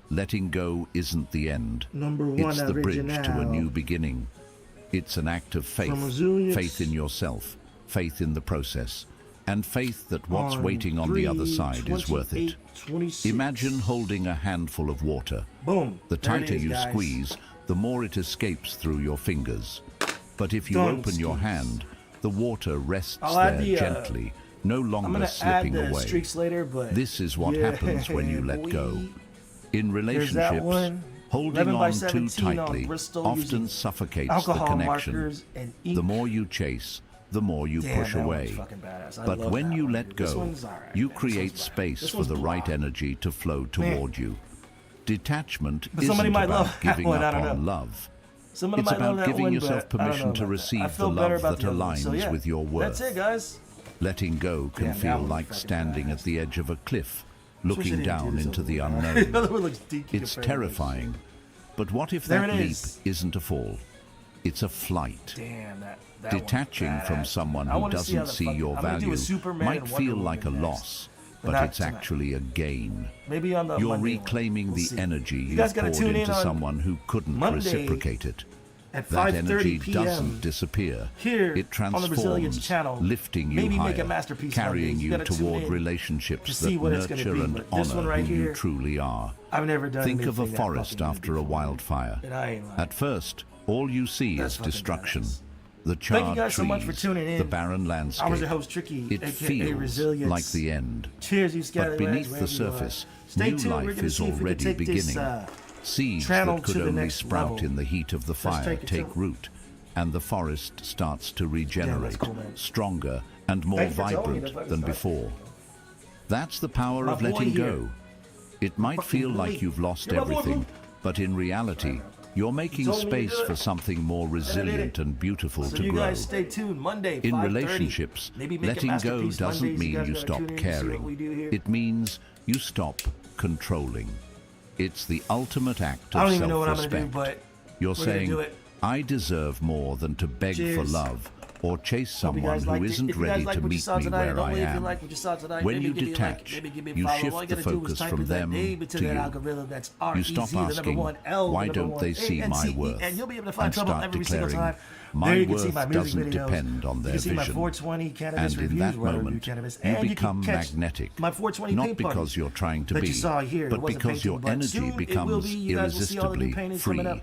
Letting go isn't the end. Number one It's the bridge to a original. new beginning. It's an act of faith, From Azulea, faith in yourself, faith in the process, and faith that what's On waiting on the other side is worth it. 28, 26. Imagine holding a handful of water. Boom. The There it tighter is, you guys. squeeze, the more it escapes through your fingers. But if you Don't open your squeeze. hand, the water rests I'll add there the, gently, no I'm longer gonna add slipping the away. streaks later, but This is what happens when you let go. boy. In There's that relationships, one. holding 11 by on too 17 on tightly Bristol often using suffocates alcohol the connection. markers and ink. The more you chase, the more you Damn, push that away. one's fucking badass. I But love when that you one, let dude. This go, one's alright, you man. This create one's bad. space This for one's the right blah. energy to flow toward you. Detachment But somebody isn't might about love that giving one, I up don't on know. love. Somebody It's might love about that giving one, yourself but I don't know permission to about that. receive I feel the better love about that the other one. aligns So, yeah, with your worth. That's it, guys. Letting go can Damn, that feel one's like fucking standing badass. at the edge of a cliff, Wish I looking didn't do down this into over the there. unknown. The other one looks deaky It's compared to terrifying. But what if There that it leap is. isn't a fall? It's a flight. Damn, that one's Detaching from badass. someone I who wanna see how doesn't the see fucking- your I'm gonna do a value Superman might and feel Wonder like a Woman next, loss, but but not it's tonight. actually a gain. Maybe on the You're Monday one. reclaiming We'll the see. energy You you guys gotta poured tune in into on someone who couldn't Monday reciprocate it. at That 5:30 energy p.m. doesn't disappear. here It on the Resilience transforms, channel. lifting you Maybe higher, make a masterpiece carrying Mondays. you gotta tune toward in relationships to see that what it's gonna nurture be, and but this one honor right who you here, truly are. I've never done Think of a anything that forest fucking after a before, wildfire. and I ain't lying. At first, all you see That's is fucking destruction. badass. The Thank you charred guys so much for trees, tuning in. the barren landscape. I was your host, Tricky, It aka feels Resilience. like the end. Cheers, you But scallywags, beneath wherever the you are. surface, Stay new tuned. We're life gonna is see if we can already take beginning. this, Seeds channel that to could the only next sprout level. in the heat of the fire take it take to- root, and the forest starts to regenerate, cool, man. stronger and more Thank you for telling me vibrant to fucking than start. before. That's the power My of boy letting here. go. It might fucking feel boy. like you've lost You're my boy, everything, boo. but in reality, you're making told me to space do it. for something more resilient and beautiful So to you grow. guys stay tuned. Monday, In 5:30. relationships, Maybe make a letting go masterpiece doesn't Mondays. mean guys you gotta stop tune in to see what caring. we do here. It means you stop controlling. It's the ultimate act I of don't even know what I'm self-respect. gonna do, but You're we're gonna saying, do it. I deserve more than to beg for Cheers. love or chase Hope you someone guys who liked it. isn't If you guys ready like to what you meet saw me tonight, where don't I wait if you am. like what you saw tonight. When maybe you give me a like, detach, maybe give me a you follow. shift All you the gotta do is focus type from in that them name into to that you. algorithm. That's You R-E-Z, stop the number asking, one, L, why the number don't one, they see my A-N-C-E, worth? and you'll be able to find And trouble start every single declaring, time. my There you can see worth my music doesn't videos. depend on You their can see my vision. 420 cannabis And in reviews, that where I review moment, cannabis, you and you become can catch magnetic, my 420 not paint because party you're trying to that be, you saw here. It but wasn't because your painting, but energy soon it will becomes be. You guys will see all the new irresistibly paintings free. coming up.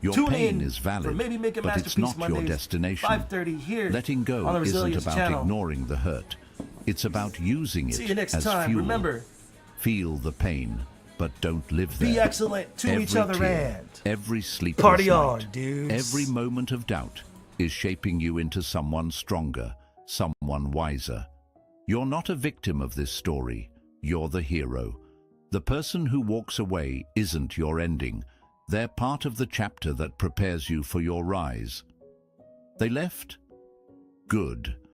Your Tune pain in is for valid, maybe make a but it's masterpiece not your Mondays, destination. 5:30 here Letting go on the isn't Resilience about channel. ignoring the hurt. It's about using it See you next as time. fuel. Remember, Feel the pain, but don't live there. be excellent to each Every other tear, and every sleepless party night, on, dudes. every moment of doubt is shaping you into someone stronger, someone wiser. You're not a victim of this story. You're the hero. The person who walks away isn't your ending. They're part of the chapter that prepares you for your rise. They left? Good.